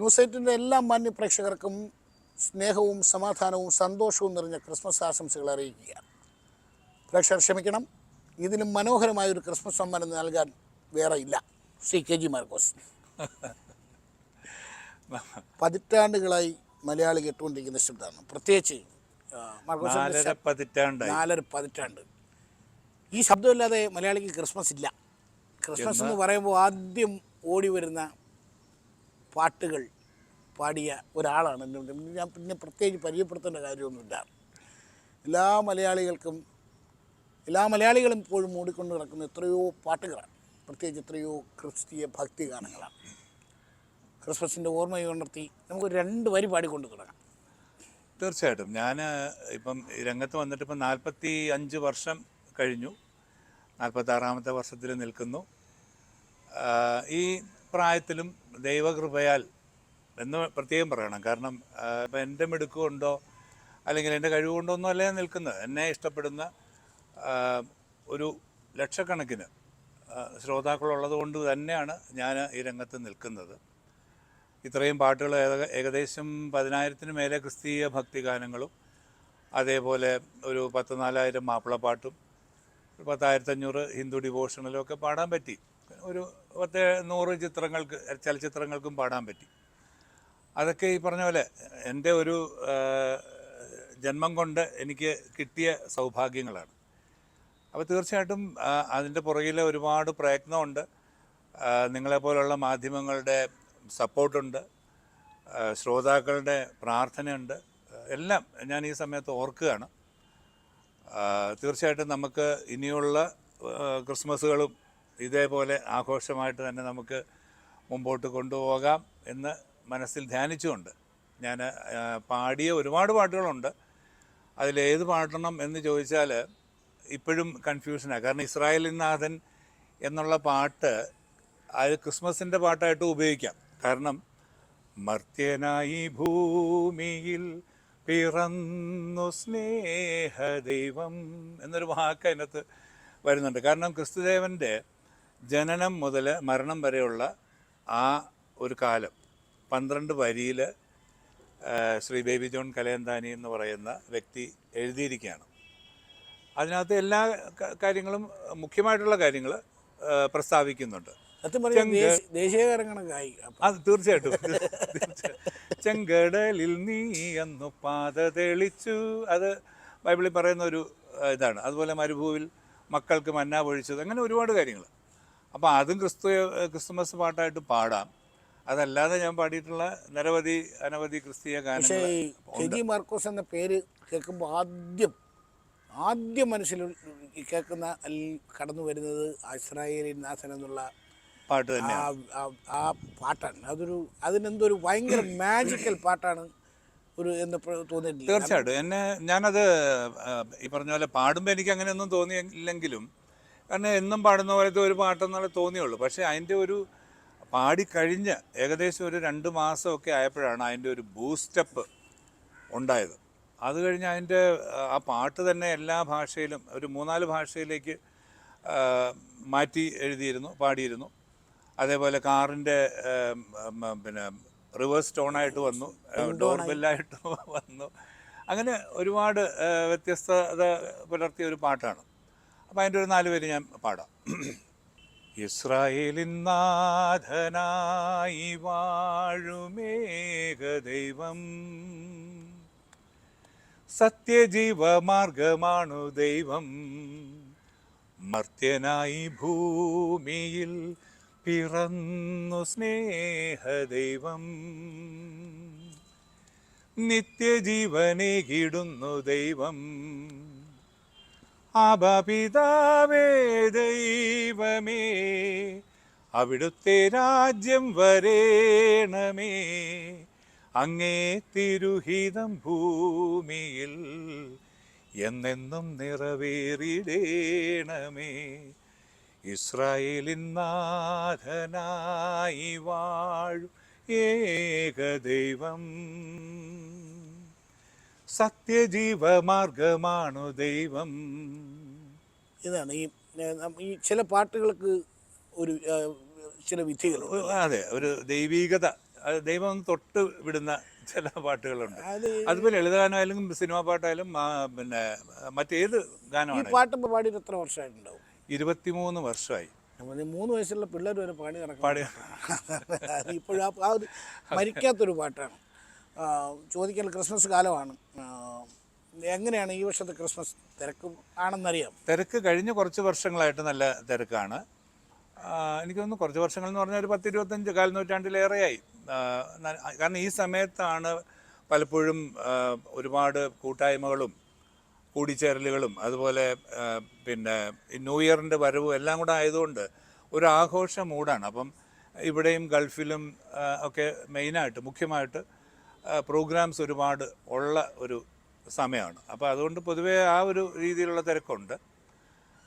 ന്യൂസൈറ്റിൻ്റെ എല്ലാ മാന്യ പ്രേക്ഷകർക്കും സ്നേഹവും സമാധാനവും സന്തോഷവും നിറഞ്ഞ ക്രിസ്മസ് ആശംസകൾ അറിയിക്കുകയാണ്. പ്രേക്ഷകർ ക്ഷമിക്കണം, ഇതിലും മനോഹരമായൊരു ക്രിസ്മസ് സമ്മാനം നൽകാൻ വേറെ ഇല്ല. ശ്രീ KG മാർക്കോസ്. പതിറ്റാണ്ടുകളായി മലയാളി കേട്ടുകൊണ്ടിരിക്കുന്ന ശബ്ദമാണ്. പ്രത്യേകിച്ച് മാർക്കോസ് 4 പതിറ്റാണ്ട് ഈ ശബ്ദമില്ലാതെ മലയാളിക്ക് ക്രിസ്മസ് ഇല്ല. ക്രിസ്മസ് എന്ന് പറയുമ്പോൾ ആദ്യം ഓടി വരുന്ന പാട്ടുകൾ പാടിയ ഒരാളാണ്. ഞാൻ പിന്നെ പ്രത്യേകിച്ച് പരിചയപ്പെടുത്തേണ്ട കാര്യമൊന്നുമില്ല. എല്ലാ മലയാളികളും ഇപ്പോഴും മൂടിക്കൊണ്ട് നടക്കുന്ന എത്രയോ പാട്ടുകളാണ്, പ്രത്യേകിച്ച് എത്രയോ ക്രിസ്തീയ ഭക്തി ഗാനങ്ങളാണ്. ക്രിസ്മസിൻ്റെ ഓർമ്മയുണർത്തി നമുക്ക് 2 വരി പാടിക്കൊണ്ട് തുടങ്ങാം. തീർച്ചയായിട്ടും. ഞാൻ ഇപ്പം രംഗത്ത് വന്നിട്ട് ഇപ്പം 45 വർഷം കഴിഞ്ഞു, 46ാമത്തെ വർഷത്തിൽ നിൽക്കുന്നു. ഈ പ്രായത്തിലും ദൈവകൃപയാൽ എന്ന് പ്രത്യേകം പറയണം. കാരണം ഇപ്പം എൻ്റെ മിടുക്ക് കൊണ്ടോ അല്ലെങ്കിൽ എൻ്റെ കഴിവ് കൊണ്ടോ ഒന്നും അല്ല ഞാൻ നിൽക്കുന്നത്. എന്നെ ഇഷ്ടപ്പെടുന്ന ഒരു ലക്ഷക്കണക്കിന് ശ്രോതാക്കളുള്ളത് കൊണ്ട് തന്നെയാണ് ഞാൻ ഈ രംഗത്ത് നിൽക്കുന്നത്. ഇത്രയും പാട്ടുകൾ ഏകദേശം 10,000-ന് മേലെ ക്രിസ്തീയ ഭക്തിഗാനങ്ങളും അതേപോലെ ഒരു 10,000-4000 മാപ്പിളപ്പാട്ടും 10,500 ഹിന്ദു ഡിവോഷണലും ഒക്കെ പാടാൻ പറ്റി. ഒരു 100 ചലച്ചിത്രങ്ങൾക്കും പാടാൻ പറ്റി. അതൊക്കെ ഈ പറഞ്ഞ പോലെ എൻ്റെ ഒരു ജന്മം കൊണ്ട് എനിക്ക് കിട്ടിയ സൗഭാഗ്യങ്ങളാണ്. അപ്പോൾ തീർച്ചയായിട്ടും അതിൻ്റെ പുറകിൽ ഒരുപാട് പ്രയത്നമുണ്ട്. നിങ്ങളെപ്പോലുള്ള മാധ്യമങ്ങളുടെ സപ്പോർട്ടുണ്ട്, ശ്രോതാക്കളുടെ പ്രാർത്ഥനയുണ്ട്, എല്ലാം ഞാൻ ഈ സമയത്ത് ഓർക്കുകയാണ്. തീർച്ചയായിട്ടും നമുക്ക് ഇനിയുള്ള ക്രിസ്മസുകളും ഇതേപോലെ ആഘോഷമായിട്ട് തന്നെ നമുക്ക് മുമ്പോട്ട് കൊണ്ടുപോകാം എന്ന് മനസ്സിൽ ധ്യാനിച്ചുകൊണ്ട് ഞാൻ പാടിയ ഒരുപാട് പാട്ടുകളുണ്ട്. അതിലേത് പാടണം എന്ന് ചോദിച്ചാൽ ഇപ്പോഴും കൺഫ്യൂഷനാണ്. കാരണം ഇസ്രായേലിൻ നാഥൻ എന്നുള്ള പാട്ട് അത് ക്രിസ്മസിൻ്റെ പാട്ടായിട്ട് ഉപയോഗിക്കാം. കാരണം മർത്യനായി ഭൂമിയിൽ പിറന്നു സ്നേഹദൈവം എന്നൊരു വാക്ക് അതിനകത്ത് വരുന്നുണ്ട്. കാരണം ക്രിസ്തുദേവൻ്റെ ജനനം മുതൽ മരണം വരെയുള്ള ആ ഒരു കാലം 12 വരിയിൽ ശ്രീ ബേബി ജോൺ കലയന്താനി എന്ന് പറയുന്ന വ്യക്തി എഴുതിയിരിക്കുകയാണ്. അതിനകത്ത് എല്ലാ കാര്യങ്ങളും, മുഖ്യമായിട്ടുള്ള കാര്യങ്ങൾ പ്രസ്താവിക്കുന്നുണ്ട്. അത് തീർച്ചയായിട്ടും. ചെങ്കടലിൽ നീ അന്നു പാത തെളിച്ചു, അത് ബൈബിളിൽ പറയുന്ന ഒരു ഇതാണ്. അതുപോലെ മരുഭൂവിൽ മക്കൾക്ക് മന്ന പൊഴിച്ചത്, അങ്ങനെ ഒരുപാട് കാര്യങ്ങൾ. അപ്പോൾ അതും ക്രിസ്തുമസ് പാട്ടായിട്ട് പാടാം. അതല്ലാതെ ഞാൻ പാടിയിട്ടുള്ള അനവധി ക്രിസ്തീയ ഗാനങ്ങൾ. KG മാർക്കോസ് എന്ന പേര് കേൾക്കുമ്പോൾ ആദ്യം മനസ്സിൽ കേൾക്കുന്ന കടന്നു വരുന്നത് ഇസ്രായേലിൻ നാഥൻ എന്നുള്ള പാട്ട് തന്നെയാണ്. ആ പാട്ടാണ്. അതിനെന്തൊരു ഭയങ്കര മാജിക്കൽ പാട്ടാണ് എന്ന് തോന്നിയിട്ടില്ല. തീർച്ചയായിട്ടും. ഞാനത് ഈ പറഞ്ഞ പോലെ പാടുമ്പോൾ എനിക്ക് അങ്ങനെയൊന്നും തോന്നിയില്ലെങ്കിലും, കാരണം എന്നും പാടുന്ന പോലത്തെ ഒരു പാട്ടെന്നുള്ള തോന്നിയുള്ളൂ. പക്ഷേ അതിൻ്റെ ഒരു പാടിക്കഴിഞ്ഞ് ഏകദേശം ഒരു 2 മാസമൊക്കെ ആയപ്പോഴാണ് അതിൻ്റെ ഒരു ബൂസ്റ്റപ്പ് ഉണ്ടായത്. അത് കഴിഞ്ഞ് അതിൻ്റെ ആ പാട്ട് തന്നെ എല്ലാ ഭാഷയിലും ഒരു 3-4 ഭാഷയിലേക്ക് മാറ്റി പാടിയിരുന്നു. അതേപോലെ കാറിൻ്റെ പിന്നെ റിവേഴ്സ് ടോണായിട്ട് വന്നു, ഡോർ ബെല്ലായിട്ട് വന്നു. അങ്ങനെ ഒരുപാട് വ്യത്യസ്തത പുലർത്തിയ ഒരു പാട്ടാണ്. അപ്പോൾ അതിൻ്റെ ഒരു 4 വരി ഞാൻ പാടാം. ഇസ്രായേലിൻ നാഥനായി വാഴുമേകദൈവം, സത്യജീവമാർഗമാണു ദൈവം, മർത്യനായി ഭൂമിയിൽ പിറന്നു സ്നേഹദൈവം, നിത്യജീവനേകിടുന്നു ദൈവം, ആബാപിതാവേ ദൈവമേ, അവിടുത്തെ രാജ്യം വരേണമേ, അങ്ങേ തിരുഹിതം ഭൂമിയിൽ എന്നെന്നും നിറവേറിടേണമേ, ഇസ്രായേലിൻ നാഥനായി വാഴും ഏകദൈവം, സത്യജീവമാർഗമാണു ദൈവം. ഇതാണ് ഈ ചില പാട്ടുകൾക്ക് ഒരു ചില വിധികൾ. അതെ, ഒരു ദൈവീകത അത് ദൈവം ഒന്ന് തൊട്ട് വിടുന്ന ചില പാട്ടുകളുണ്ട്. അത് അതിപ്പോൾ ലളിതഗാനമായാലും സിനിമാ പാട്ടായാലും പിന്നെ മറ്റേത് ഈ ഗാനമാണെങ്കിലും. പാട്ട് ഇപ്പോൾ പാടിയിട്ട് എത്ര വർഷമായിട്ടുണ്ടാവും? 23 വർഷമായി നമ്മൾ 3 വയസ്സുള്ള പിള്ളേർ വരെ പാടി നടക്കുന്ന പാടി. പാട്ടാണ്. ഇപ്പോഴും ആ ഒരു മരിക്കാത്തൊരു പാട്ടാണ്. ചോദിക്കൽ ക്രിസ്മസ് കാലമാണ്. എങ്ങനെയാണ് ഈ വർഷത്തെ ക്രിസ്മസ് തിരക്ക് ആണെന്നറിയാം? തിരക്ക് കഴിഞ്ഞ കുറച്ച് വർഷങ്ങളായിട്ട് നല്ല തിരക്കാണ്. എനിക്ക് തോന്നുന്നു കുറച്ച് വർഷങ്ങൾ എന്ന് പറഞ്ഞാൽ ഒരു 10-25 കാൽനൂറ്റാണ്ടിലേറെയായി. കാരണം ഈ സമയത്താണ് പലപ്പോഴും ഒരുപാട് കൂട്ടായ്മകളും കൂടിച്ചേരലുകളും അതുപോലെ പിന്നെ ന്യൂ ഇയറിൻ്റെ വരവും എല്ലാം കൂടെ ആയതുകൊണ്ട് ഒരു ആഘോഷ മൂഡാണ്. അപ്പം ഇവിടെയും ഗൾഫിലും ഒക്കെ മെയിനായിട്ട് മുഖ്യമായിട്ട് പ്രോഗ്രാംസ് ഒരുപാട് ഉള്ള ഒരു സമയമാണ്. അപ്പോൾ അതുകൊണ്ട് പൊതുവേ ആ ഒരു രീതിയിലുള്ള തിരക്കുണ്ട്.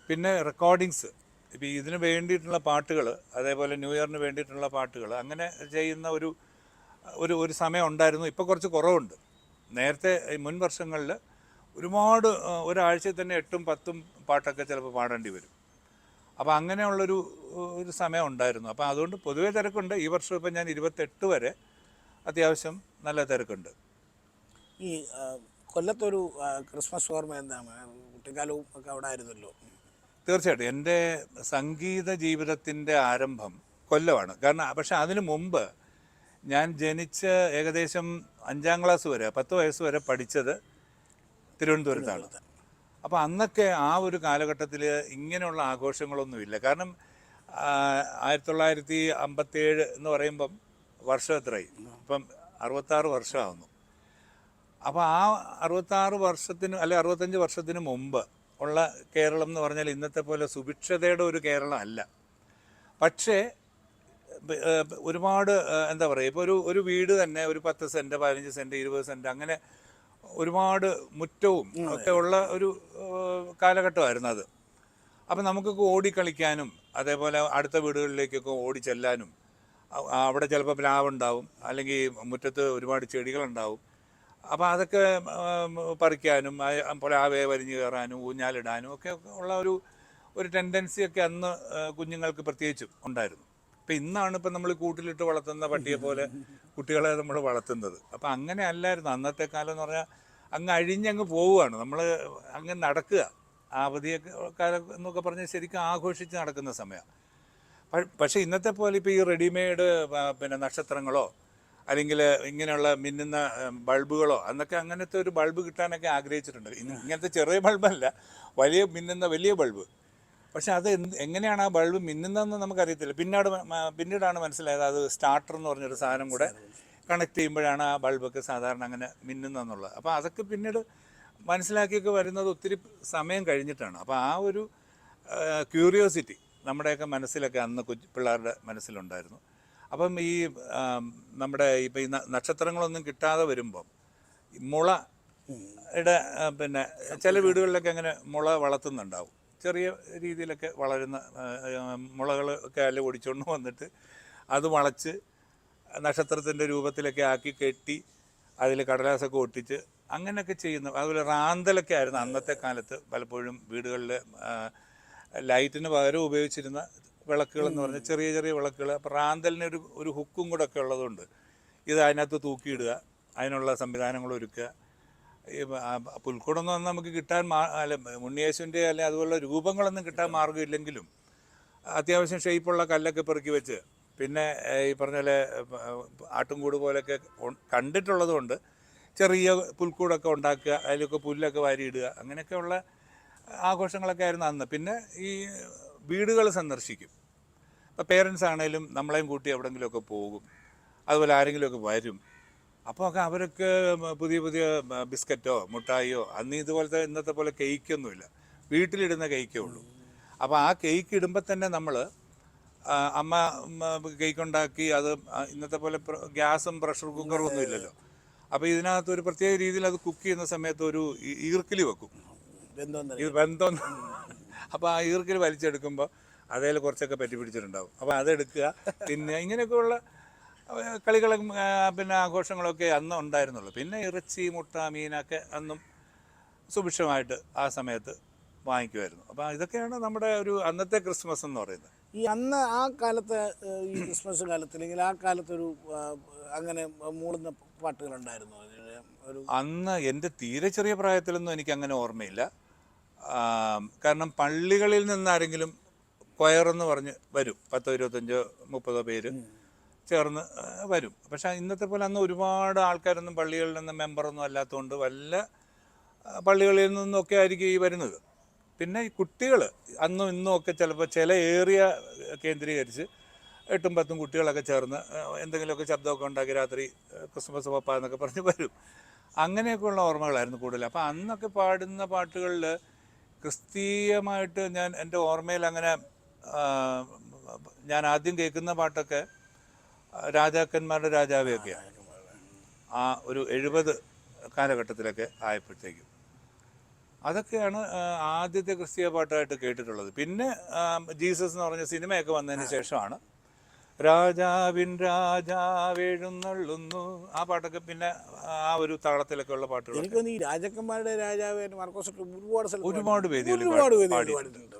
പിന്നെ റെക്കോർഡിങ്സ്, ഇപ്പോൾ ഇതിന് വേണ്ടിയിട്ടുള്ള പാട്ടുകൾ, അതേപോലെ ന്യൂ ഇയറിന് വേണ്ടിയിട്ടുള്ള പാട്ടുകൾ അങ്ങനെ ചെയ്യുന്ന ഒരു സമയം ഉണ്ടായിരുന്നു. ഇപ്പോൾ കുറച്ച് കുറവുണ്ട്. നേരത്തെ മുൻ വർഷങ്ങളിൽ ഒരുപാട് ഒരാഴ്ചയിൽ തന്നെ 8-10 പാട്ടൊക്കെ ചിലപ്പോൾ പാടേണ്ടി വരും. അപ്പോൾ അങ്ങനെയുള്ളൊരു സമയം ഉണ്ടായിരുന്നു. അപ്പോൾ അതുകൊണ്ട് പൊതുവേ തിരക്കുണ്ട്. ഈ വർഷം ഇപ്പം ഞാൻ 28 വരെ അത്യാവശ്യം നല്ല തിരക്കുണ്ട്. ഈ കൊല്ലത്തൊരു ക്രിസ്മസ് ഓർമ്മ എന്താണ്? കുട്ടിക്കാലവും ഒക്കെ അവിടെ ആയിരുന്നല്ലോ. തീർച്ചയായിട്ടും എൻ്റെ സംഗീത ജീവിതത്തിൻ്റെ ആരംഭം കൊല്ലമാണ്. കാരണം പക്ഷെ അതിനു മുമ്പ് ഞാൻ ജനിച്ച് ഏകദേശം 5ാം ക്ലാസ് വരെ 10 വയസ്സ് വരെ പഠിച്ചത് തിരുവനന്തപുരത്താണ്. അപ്പോൾ അന്നൊക്കെ ആ ഒരു കാലഘട്ടത്തിൽ ഇങ്ങനെയുള്ള ആഘോഷങ്ങളൊന്നുമില്ല. കാരണം 1957 എന്ന് പറയുമ്പം വർഷം എത്രയായി? ഇപ്പം 66 വർഷമാകുന്നു. അപ്പോൾ ആ 66 വർഷത്തിന് അല്ലെ 65 വർഷത്തിന് മുമ്പ് ഉള്ള കേരളം എന്ന് പറഞ്ഞാൽ ഇന്നത്തെ പോലെ സുഭിക്ഷതയുടെ ഒരു കേരളം അല്ല. പക്ഷേ ഒരുപാട് എന്താ പറയുക, ഇപ്പോൾ ഒരു വീട് തന്നെ ഒരു 10 സെൻറ്റ് 15 സെൻറ്റ് 20 സെൻറ്റ് അങ്ങനെ ഒരുപാട് മുറ്റവും ഒക്കെ ഉള്ള ഒരു കാലഘട്ടമായിരുന്നു അത്. അപ്പം നമുക്കൊക്കെ ഓടിക്കളിക്കാനും അതേപോലെ അടുത്ത വീടുകളിലേക്കൊക്കെ ഓടി ചെല്ലാനും, അവിടെ ചിലപ്പോൾ പ്ലാവുണ്ടാവും, അല്ലെങ്കിൽ മുറ്റത്ത് ഒരുപാട് ചെടികളുണ്ടാവും. അപ്പോൾ അതൊക്കെ പറിക്കാനും പ്ലാവേ വലിഞ്ഞു കയറാനും ഊഞ്ഞാലിടാനും ഒക്കെ ഉള്ള ഒരു ടെൻഡൻസിയൊക്കെ അന്ന് കുഞ്ഞുങ്ങൾക്ക് പ്രത്യേകിച്ചും ഉണ്ടായിരുന്നു. ഇപ്പം ഇന്നാണ് ഇപ്പം നമ്മൾ കൂട്ടിലിട്ട് വളർത്തുന്ന പട്ടിയെ പോലെ കുട്ടികളെ നമ്മൾ വളർത്തുന്നത്. അപ്പം അങ്ങനെ അല്ലായിരുന്നു അന്നത്തെ കാലം എന്ന് പറഞ്ഞാൽ. അങ്ങ് അഴിഞ്ഞങ്ങ് പോവുകയാണ്, നമ്മൾ അങ്ങ് നടക്കുക. അവധിയൊക്കെ കാലം എന്നൊക്കെ പറഞ്ഞാൽ ശരിക്കും ആഘോഷിച്ച് നടക്കുന്ന സമയമാണ്. പക്ഷേ ഇന്നത്തെ പോലെ ഇപ്പോൾ ഈ റെഡിമെയ്ഡ് പിന്നെ നക്ഷത്രങ്ങളോ അല്ലെങ്കിൽ ഇങ്ങനെയുള്ള മിന്നുന്ന ബൾബുകളോ, അന്നൊക്കെ അങ്ങനത്തെ ഒരു ബൾബ് കിട്ടാനൊക്കെ ആഗ്രഹിച്ചിട്ടുണ്ട്. ഇങ്ങനത്തെ ചെറിയ ബൾബല്ല, മിന്നുന്ന വലിയ ബൾബ്. പക്ഷെ അത് എങ്ങനെയാണ് ആ ബൾബ് മിന്നുന്നതെന്ന് നമുക്കറിയത്തില്ല. പിന്നീടാണ് മനസ്സിലായത് അത് സ്റ്റാർട്ടർ എന്ന് പറഞ്ഞൊരു സാധനം കൂടെ കണക്ട് ചെയ്യുമ്പോഴാണ് ആ ബൾബൊക്കെ സാധാരണ അങ്ങനെ മിന്നുന്നതെന്നുള്ളത്. അപ്പോൾ അതൊക്കെ പിന്നീട് മനസ്സിലാക്കിയൊക്കെ വരുന്നത് ഒത്തിരി സമയം കഴിഞ്ഞിട്ടാണ്. അപ്പോൾ ആ ഒരു ക്യൂരിയോസിറ്റി നമ്മുടെയൊക്കെ മനസ്സിലൊക്കെ അന്ന് പിള്ളേരുടെ മനസ്സിലുണ്ടായിരുന്നു. അപ്പം ഈ നമ്മുടെ ഇപ്പം ഈ നക്ഷത്രങ്ങളൊന്നും കിട്ടാതെ വരുമ്പം മുളയുടെ പിന്നെ ചില വീടുകളിലൊക്കെ അങ്ങനെ മുള വളർത്തുന്നുണ്ടാവും. ചെറിയ രീതിയിലൊക്കെ വളരുന്ന മുളകളൊക്കെ അല്ല ഒടിച്ചുകൊണ്ട് വന്നിട്ട് അത് വളച്ച് നക്ഷത്രത്തിൻ്റെ രൂപത്തിലൊക്കെ ആക്കി കെട്ടി അതിൽ കടലാസൊക്കെ ഒട്ടിച്ച് അങ്ങനെയൊക്കെ ചെയ്യുന്നു. അതുപോലെ റാന്തലൊക്കെ ആയിരുന്നു അന്നത്തെ കാലത്ത് പലപ്പോഴും വീടുകളിൽ ലൈറ്റിന് പകരം ഉപയോഗിച്ചിരുന്ന വിളക്കുകളെന്ന് പറഞ്ഞാൽ ചെറിയ ചെറിയ വിളക്കുകൾ. അപ്പോൾ റാന്തലിന് ഒരു ഹുക്കും കൂടെ ഒക്കെ ഉള്ളതുകൊണ്ട് ഇത് അതിനകത്ത് തൂക്കിയിടുക, അതിനുള്ള സംവിധാനങ്ങൾ ഒരുക്കുക. ഈ പുൽക്കൂടൊന്നും നമുക്ക് കിട്ടാൻ അല്ല ഉണ്ണിയേശുവിൻ്റെ അല്ലെ അതുപോലുള്ള രൂപങ്ങളൊന്നും കിട്ടാൻ മാർഗ്ഗമില്ലെങ്കിലും അത്യാവശ്യം ഷേപ്പുള്ള കല്ലൊക്കെ പെറുക്കി വെച്ച് പിന്നെ ഈ പറഞ്ഞ പോലെ ആട്ടുംകൂട് പോലെയൊക്കെ കണ്ടിട്ടുള്ളത് കൊണ്ട് ചെറിയ പുൽക്കൂടൊക്കെ ഉണ്ടാക്കുക, അതിലൊക്കെ പുല്ലൊക്കെ വാരിയിടുക, അങ്ങനെയൊക്കെയുള്ള ആഘോഷങ്ങളൊക്കെ ആയിരുന്നു അന്ന്. പിന്നെ ഈ വീടുകൾ സന്ദർശിക്കും. ഇപ്പോൾ പേരൻസ് ആണെങ്കിലും നമ്മളെയും കൂട്ടി എവിടെയെങ്കിലുമൊക്കെ പോകും, അതുപോലെ ആരെങ്കിലുമൊക്കെ വരും. അപ്പോൾ ഒക്കെ അവരൊക്കെ പുതിയ പുതിയ ബിസ്ക്കറ്റോ മുട്ടായിയോ, അന്ന് ഇതുപോലത്തെ ഇന്നത്തെ പോലെ കേക്കൊന്നുമില്ല, വീട്ടിലിടുന്ന കേക്കേ ഉള്ളൂ. അപ്പോൾ ആ കേക്ക് ഇടുമ്പോൾ തന്നെ നമ്മൾ അമ്മ കേക്ക് ഉണ്ടാക്കി, അത് ഇന്നത്തെ പോലെ ഗ്യാസും പ്രഷർ കുക്കറും ഒന്നും ഇല്ലല്ലോ. അപ്പോൾ ഇതിനകത്ത് ഒരു പ്രത്യേക രീതിയിൽ അത് കുക്ക് ചെയ്യുന്ന സമയത്ത് ഒരു ഈർക്കിലി വെക്കും, ഇത് ബന്ധം. അപ്പോൾ ആ ഈർക്കിലി വലിച്ചെടുക്കുമ്പോൾ അതേൽ കുറച്ചൊക്കെ പറ്റി പിടിച്ചിട്ടുണ്ടാവും. അപ്പോൾ അതെടുക്കുക, പിന്നെ ഇങ്ങനെയൊക്കെയുള്ള കളികളും പിന്നെ ആഘോഷങ്ങളൊക്കെ അന്ന് ഉണ്ടായിരുന്നുള്ളൂ. പിന്നെ ഇറച്ചി മുട്ട മീനൊക്കെ അന്നും സുഭിക്ഷമായിട്ട് ആ സമയത്ത് വാങ്ങിക്കുമായിരുന്നു. അപ്പോൾ ഇതൊക്കെയാണ് നമ്മുടെ ഒരു അന്നത്തെ ക്രിസ്മസ് എന്ന് പറയുന്നത്. ഈ ഈ അന്ന് ആ കാലത്ത് ഈ ക്രിസ്മസ് കാലത്ത് അല്ലെങ്കിൽ ആ കാലത്തൊരു അങ്ങനെ മൂളുന്ന പാട്ടുകളുണ്ടായിരുന്നു ഒരു അന്ന് എൻ്റെ തീരെ ചെറിയ പ്രായത്തിലൊന്നും എനിക്ക് അങ്ങനെ ഓർമ്മയില്ല. കാരണം പള്ളികളിൽ നിന്ന് ആരെങ്കിലും കൊയറെന്ന് പറഞ്ഞ് വരും, 10, 25, 30 പേര് ചേർന്ന് വരും. പക്ഷേ ഇന്നത്തെ പോലെ അന്ന് ഒരുപാട് ആൾക്കാരൊന്നും പള്ളികളിൽ നിന്ന് മെമ്പറൊന്നും അല്ലാത്തതുകൊണ്ട് വല്ല പള്ളികളിൽ നിന്നൊക്കെ ആയിരിക്കും ഈ വരുന്നത്. പിന്നെ ഈ കുട്ടികൾ അന്നും ഇന്നും ഒക്കെ ചിലപ്പോൾ ചില ഏരിയ കേന്ദ്രീകരിച്ച് 8, 10 കുട്ടികളൊക്കെ ചേർന്ന് എന്തെങ്കിലുമൊക്കെ ശബ്ദമൊക്കെ ഉണ്ടാക്കി രാത്രി ക്രിസ്മസ് പപ്പ എന്നൊക്കെ പറഞ്ഞ് വരും. അങ്ങനെയൊക്കെയുള്ള ഓർമ്മകളായിരുന്നു കൂടുതൽ. അപ്പോൾ അന്നൊക്കെ പാടുന്ന പാട്ടുകളിൽ ക്രിസ്തീയമായിട്ട് എൻ്റെ ഓർമ്മയിൽ അങ്ങനെ ഞാൻ ആദ്യം കേൾക്കുന്ന പാട്ടൊക്കെ രാജാക്കന്മാരുടെ രാജാവെയൊക്കെയാണ്. ആ ഒരു 70 കാലഘട്ടത്തിലൊക്കെ ആയപ്പോഴത്തേക്കും അതൊക്കെയാണ് ആദ്യത്തെ ക്രിസ്തീയ പാട്ടായിട്ട് കേട്ടിട്ടുള്ളത്. പിന്നെ ജീസസ് എന്ന് പറഞ്ഞ സിനിമയൊക്കെ വന്നതിന് ശേഷമാണ് രാജാവിൻ രാജാവെഴുന്നള്ളുന്നു ആ പാട്ടൊക്കെ പിന്നെ ആ ഒരു താളത്തിലൊക്കെ ഉള്ള പാട്ടുകൾ എനിക്കൊന്ന് ഈ രാജാക്കന്മാരുടെ രാജാവ് മാർക്കോസ് ഒരുപാട് വേദികളിൽ പാടിയിട്ടുണ്ട്.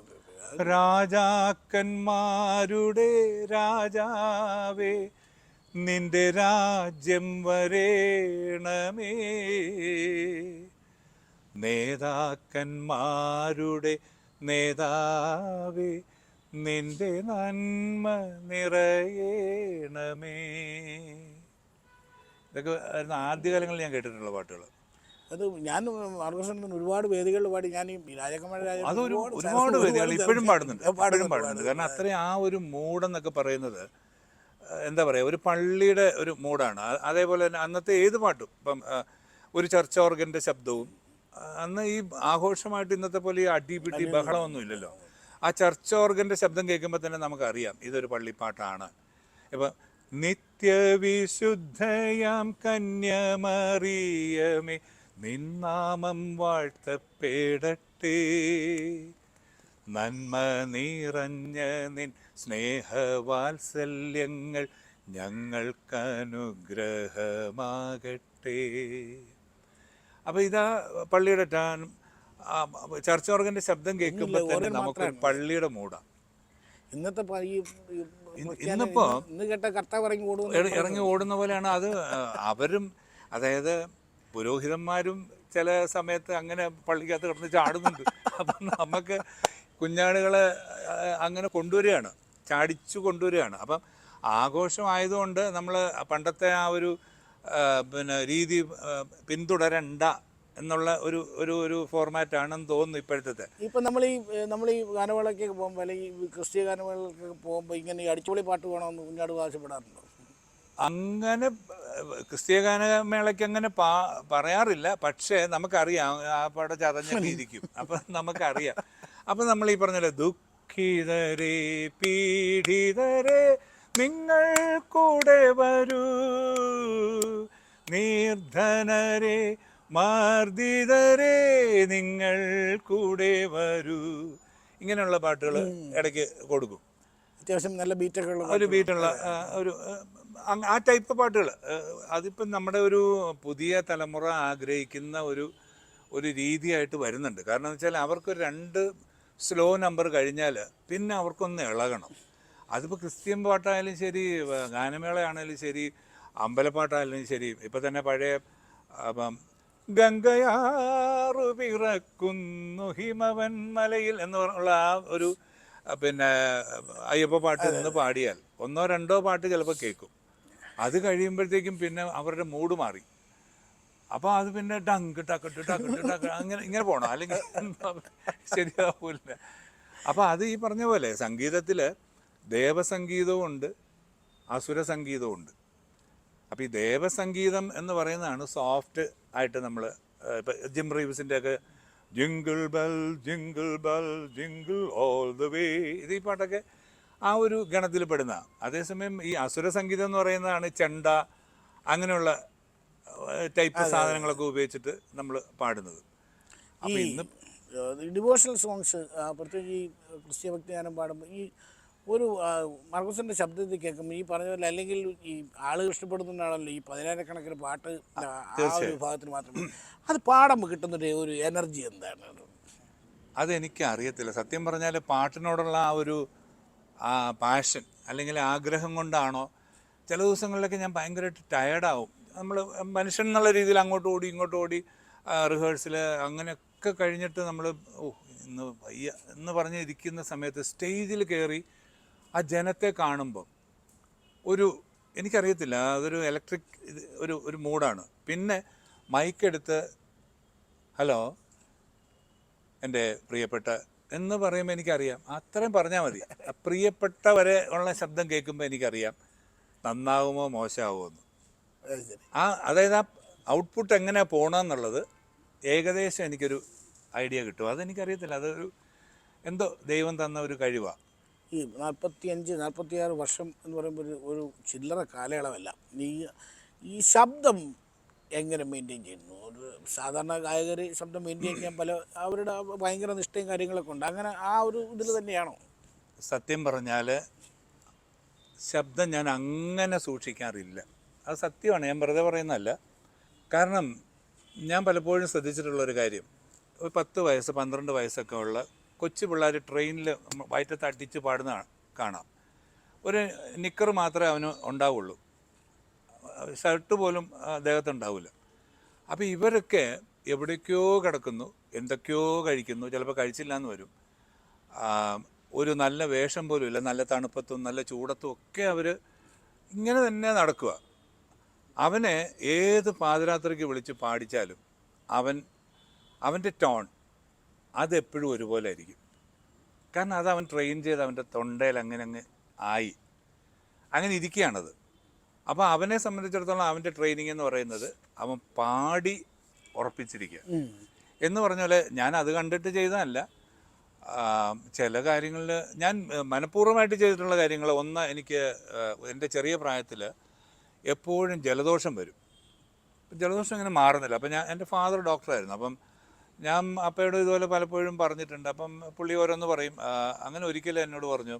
രാജാക്കന്മാരുടെ രാജാവേ നിന്റെ രാജ്യം വരേണമേ, നേതാക്കന്മാരുടെ നേതാവേ നിന്റെ നന്മ നിറയേണമേ. ഇതൊക്കെ ആയിരുന്നു ആദ്യകാലങ്ങളിൽ ഞാൻ കേട്ടിട്ടുള്ള പാട്ടുകൾ. അത് ഞാൻ മാർക്കോസ് ഒരുപാട് വേദികളിൽ പാടി. ഞാൻ ഈ രാജാക്കന്മാരുടെ അതൊരു ഒരുപാട് വേദികൾ ഇപ്പോഴും പാടുന്നുണ്ട്. കാരണം അത്രയും ആ ഒരു മൂടെന്നൊക്കെ പറയുന്നത് എന്താ പറയുക, ഒരു പള്ളിയുടെ ഒരു മൂടാണ്. അതേപോലെ തന്നെ അന്നത്തെ ഏത് പാട്ടും ഇപ്പം ഒരു ചർച്ച് ഓർഗൻ്റെ ശബ്ദവും അന്ന് ഈ ആഘോഷമായിട്ട് ഇന്നത്തെ പോലെ ഈ അടിപിടി ബഹളമൊന്നും ഇല്ലല്ലോ. ആ ചർച്ച് ഓർഗൻ്റെ ശബ്ദം കേൾക്കുമ്പോൾ തന്നെ നമുക്കറിയാം ഇതൊരു പള്ളിപ്പാട്ടാണ്. ഇപ്പം നിത്യവിശുദ്ധയാം കന്യമറിയമേ നിന്നാമം വാഴ്ത്തപ്പെടട്ടെ, നന്മ നിറഞ്ഞ നിൻ സ്നേഹവാത്സല്യങ്ങൾ ഞങ്ങൾക്കനുഗ്രഹമാകട്ടെ. അപ്പോൾ ഇതാ പള്ളിയുടെ ചർച്ച് ഓർഗൻ്റെ ശബ്ദം കേൾക്കുമ്പോൾ തന്നെ നമുക്ക് പള്ളിയുടെ മൂടാം. ഇന്നത്തെ ഇന്നിപ്പോ ഇറങ്ങി ഓടുന്ന പോലെയാണ് അത്. അവരും അതായത് പുരോഹിതന്മാരും ചില സമയത്ത് അങ്ങനെ പള്ളിക്കകത്ത് കിടന്ന് ചാടുന്നുണ്ട്. അപ്പം നമുക്ക് കുഞ്ഞാടുകളെ അങ്ങനെ കൊണ്ടുവരികയാണ്, ചാടിച്ചു കൊണ്ടുവരികയാണ്. അപ്പം ആഘോഷമായതുകൊണ്ട് നമ്മൾ പണ്ടത്തെ ആ ഒരു രീതി പിന്തുടരണ്ട എന്നുള്ള ഒരു ഫോർമാറ്റാണെന്ന് തോന്നുന്നു ഇപ്പോഴത്തെ. ഇപ്പം നമ്മൾ ഈ ഗാനമേളയ്ക്കൊക്കെ പോകുമ്പോൾ അല്ലെങ്കിൽ ക്രിസ്തീയ ഗാനമേളയ്ക്കൊക്കെ പോകുമ്പോൾ ഇങ്ങനെ ഈ അടിച്ചുപൊളി പാട്ട് വേണമെന്ന് കുഞ്ഞാട് ആവശ്യപ്പെടാറുണ്ടോ? അങ്ങനെ ക്രിസ്തീയ ഗാനമേളയ്ക്ക് അങ്ങനെ പറയാറില്ല. പക്ഷേ നമുക്കറിയാം ആ പാടെ ചതഞ്ഞൊക്കെ ഇരിക്കും. അപ്പം നമുക്കറിയാം. അപ്പം നമ്മൾ ഈ പറഞ്ഞല്ലോ, ദുഃഖിതരേ പീഡിതരേ നിങ്ങൾ കൂടെ വരൂ, നിർധനരേ മർദ്ദിതരേ നിങ്ങൾ കൂടെ വരൂ, ഇങ്ങനെയുള്ള പാട്ടുകൾ ഇടയ്ക്ക് കൊടുക്കും. അത്യാവശ്യം നല്ല ബീറ്റൊക്കെ ഉള്ള ഒരു ബീറ്റുള്ള ഒരു ആ ടൈപ്പ് പാട്ടുകൾ. അതിപ്പം നമ്മുടെ ഒരു പുതിയ തലമുറ ആഗ്രഹിക്കുന്ന ഒരു രീതിയായിട്ട് വരുന്നുണ്ട്. കാരണം എന്ന് വെച്ചാൽ അവർക്ക് 2 സ്ലോ നമ്പർ കഴിഞ്ഞാൽ പിന്നെ അവർക്കൊന്ന് ഇളകണം. അതിപ്പോൾ ക്രിസ്ത്യൻ പാട്ടായാലും ശരി, ഗാനമേളയാണെങ്കിലും ശരി, അമ്പലപ്പാട്ടായാലും ശരി. ഇപ്പം തന്നെ പഴയ ഗംഗയാറു പിറക്കുന്നു ഹിമവൻ മലയിൽ എന്ന് പറഞ്ഞുള്ള ആ ഒരു പിന്നെ അയ്യപ്പ പാട്ട് നിന്ന് പാടിയാൽ 1, 2 പാട്ട് ചിലപ്പോൾ കേൾക്കും. അത് കഴിയുമ്പോഴത്തേക്കും പിന്നെ അവരുടെ മൂഡ് മാറി. അപ്പോൾ അത് പിന്നെ ടക്ക് ടക്ക് ടക്ക് ടക്ക് ഇങ്ങനെ പോകണം, അല്ലെങ്കിൽ ശരിയാവില്ല. അപ്പോൾ അത് ഈ പറഞ്ഞ പോലെ സംഗീതത്തിൽ ദേവസംഗീതവും ഉണ്ട്, അസുര സംഗീതവും ഉണ്ട്. അപ്പോൾ ഈ ദേവസംഗീതം എന്ന് പറയുന്നതാണ് സോഫ്റ്റ് ആയിട്ട് നമ്മൾ ഇപ്പം ജിം റീവ്സിൻ്റെ ഒക്കെ jingle bell jingle bell jingle all the way, ഇത് ഈ പാട്ടൊക്കെ ആ ഒരു ഗണത്തിൽ പെടുന്ന. അതേസമയം ഈ അസുര സംഗീതം എന്ന് പറയുന്നതാണ് ചെണ്ട അങ്ങനെയുള്ള ടൈപ്പ് സാധനങ്ങളൊക്കെ ഉപയോഗിച്ചിട്ട് നമ്മൾ പാടുന്നത്. ഈ ഡിവോഷണൽ സോങ്സ് പ്രത്യേകിച്ച് ഈ ക്രിസ്ത്യ ഭക്തിഗാനം പാടുമ്പോൾ ഈ ഒരു മാർക്കോസിൻ്റെ ശബ്ദത്തിൽ കേൾക്കുമ്പോൾ ഈ പറഞ്ഞ പോലെ, അല്ലെങ്കിൽ ഈ ആളുകൾ ഇഷ്ടപ്പെടുന്നതാണല്ലോ ഈ 10,000-കണക്കിന് പാട്ട് ആ ഒരു വിഭാഗത്തിന് മാത്രം, അത് പാടുമ്പോൾ കിട്ടുന്നൊരു ഒരു എനർജി എന്താണ്? അതെനിക്ക് അറിയത്തില്ല സത്യം പറഞ്ഞാൽ. പാട്ടിനോടുള്ള ആ ആ പാഷൻ അല്ലെങ്കിൽ ആഗ്രഹം കൊണ്ടാണോ, ചില ദിവസങ്ങളിലൊക്കെ ഞാൻ ഭയങ്കരമായിട്ട് ടയേർഡാവും. നമ്മൾ മനുഷ്യൻ എന്നുള്ള രീതിയിൽ അങ്ങോട്ട് ഓടി ഇങ്ങോട്ട് ഓടി റിഹേഴ്സൽ അങ്ങനെയൊക്കെ കഴിഞ്ഞിട്ട് നമ്മൾ ഓ ഇന്ന് വയ്യ എന്ന് പറഞ്ഞ് ഇരിക്കുന്ന സമയത്ത് സ്റ്റേജിൽ കയറി ആ ജനത്തെ കാണുമ്പം ഒരു എനിക്കറിയത്തില്ല, അതൊരു ഇലക്ട്രിക് ഒരു മൂഡാണ്. പിന്നെ മൈക്കെടുത്ത് ഹലോ എൻ്റെ പ്രിയപ്പെട്ട എന്ന് പറയുമ്പോൾ എനിക്കറിയാം, അത്രയും പറഞ്ഞാൽ മതി. പ്രിയപ്പെട്ട വരെ ഉള്ള ശബ്ദം കേൾക്കുമ്പോൾ എനിക്കറിയാം നന്നാകുമോ മോശമാകുമോ എന്ന്. അത് ശരി. അതായത് ആ ഔട്ട്പുട്ട് എങ്ങനെയാണ് പോകണമെന്നുള്ളത് ഏകദേശം എനിക്കൊരു ഐഡിയ കിട്ടും. അതെനിക്കറിയത്തില്ല, അതൊരു എന്തോ ദൈവം തന്ന ഒരു കഴിവാണ്. ഈ 45-46 വർഷം എന്ന് പറയുമ്പോൾ ഒരു ചില്ലറ കാലയളവല്ല. ഈ ശബ്ദം എങ്ങനെ മെയിൻറ്റെയിൻ ചെയ്യുന്നു? ഒരു സാധാരണ ഗായകർ ശബ്ദം മെയിൻറ്റെയിൻ ചെയ്യാൻ അവരുടെ ഭയങ്കര നിഷ്ഠയും കാര്യങ്ങളൊക്കെ ഉണ്ട്. അങ്ങനെ ആ ഒരു ഇതിൽ തന്നെയാണോ? സത്യം പറഞ്ഞാൽ ശബ്ദം ഞാൻ അങ്ങനെ സൂക്ഷിക്കാറില്ല. അത് സത്യമാണ്, ഞാൻ വെറുതെ പറയുന്നതല്ല. കാരണം ഞാൻ പലപ്പോഴും ശ്രദ്ധിച്ചിട്ടുള്ളൊരു കാര്യം, ഒരു 10 വയസ്സ് 12 വയസ്സൊക്കെ ഉള്ള കൊച്ചു പിള്ളേർ ട്രെയിനിൽ വയറ്റത്ത് അടിച്ച് പാടുന്ന കാണാം. ഒരു നിക്കർ മാത്രമേ അവന് ഉണ്ടാവുള്ളൂ, ഷർട്ട് പോലും അദ്ദേഹത്തുണ്ടാവില്ല. അപ്പോൾ ഇവരൊക്കെ എവിടേക്കോ കിടക്കുന്നു, എന്തൊക്കെയോ കഴിക്കുന്നു, ചിലപ്പോൾ കഴിച്ചില്ല എന്ന് വരും. ഒരു നല്ല വേഷം പോലും ഇല്ല, നല്ല തണുപ്പത്തും നല്ല ചൂടത്തും ഒക്കെ അവർ ഇങ്ങനെ തന്നെ നടക്കുക. അവനെ ഏത് പാതിരാത്രിക്ക് വിളിച്ച് പാടിച്ചാലും അവൻ്റെ ടോൺ അതെപ്പോഴും ഒരുപോലെ ആയിരിക്കും. കാരണം അത് അവൻ ട്രെയിൻ ചെയ്ത് അവൻ്റെ തൊണ്ടയിൽ അങ്ങനെ അങ്ങനെ ഇരിക്കുകയാണത്. അപ്പോൾ അവനെ സംബന്ധിച്ചിടത്തോളം അവൻ്റെ ട്രെയിനിങ് എന്ന് പറയുന്നത് അവൻ പാടി ഉറപ്പിച്ചിരിക്കുക എന്ന് പറഞ്ഞ പോലെ. ഞാൻ അത് കണ്ടിട്ട് ചെയ്തതല്ല. ചില കാര്യങ്ങളിൽ ഞാൻ മനഃപൂർവ്വമായിട്ട് ചെയ്തിട്ടുള്ള കാര്യങ്ങൾ, ഒന്ന് എനിക്ക് എൻ്റെ ചെറിയ പ്രായത്തിൽ എപ്പോഴും ജലദോഷം വരും. ജലദോഷം ഇങ്ങനെ മാറുന്നില്ല. അപ്പം എൻ്റെ ഫാദർ ഡോക്ടറായിരുന്നു. അപ്പം ഞാൻ അപ്പയോട് ഇതുപോലെ പലപ്പോഴും പറഞ്ഞിട്ടുണ്ട്. അപ്പം പുള്ളി ഓരോന്ന് പറയും. അങ്ങനെ ഒരിക്കലും എന്നോട് പറഞ്ഞു,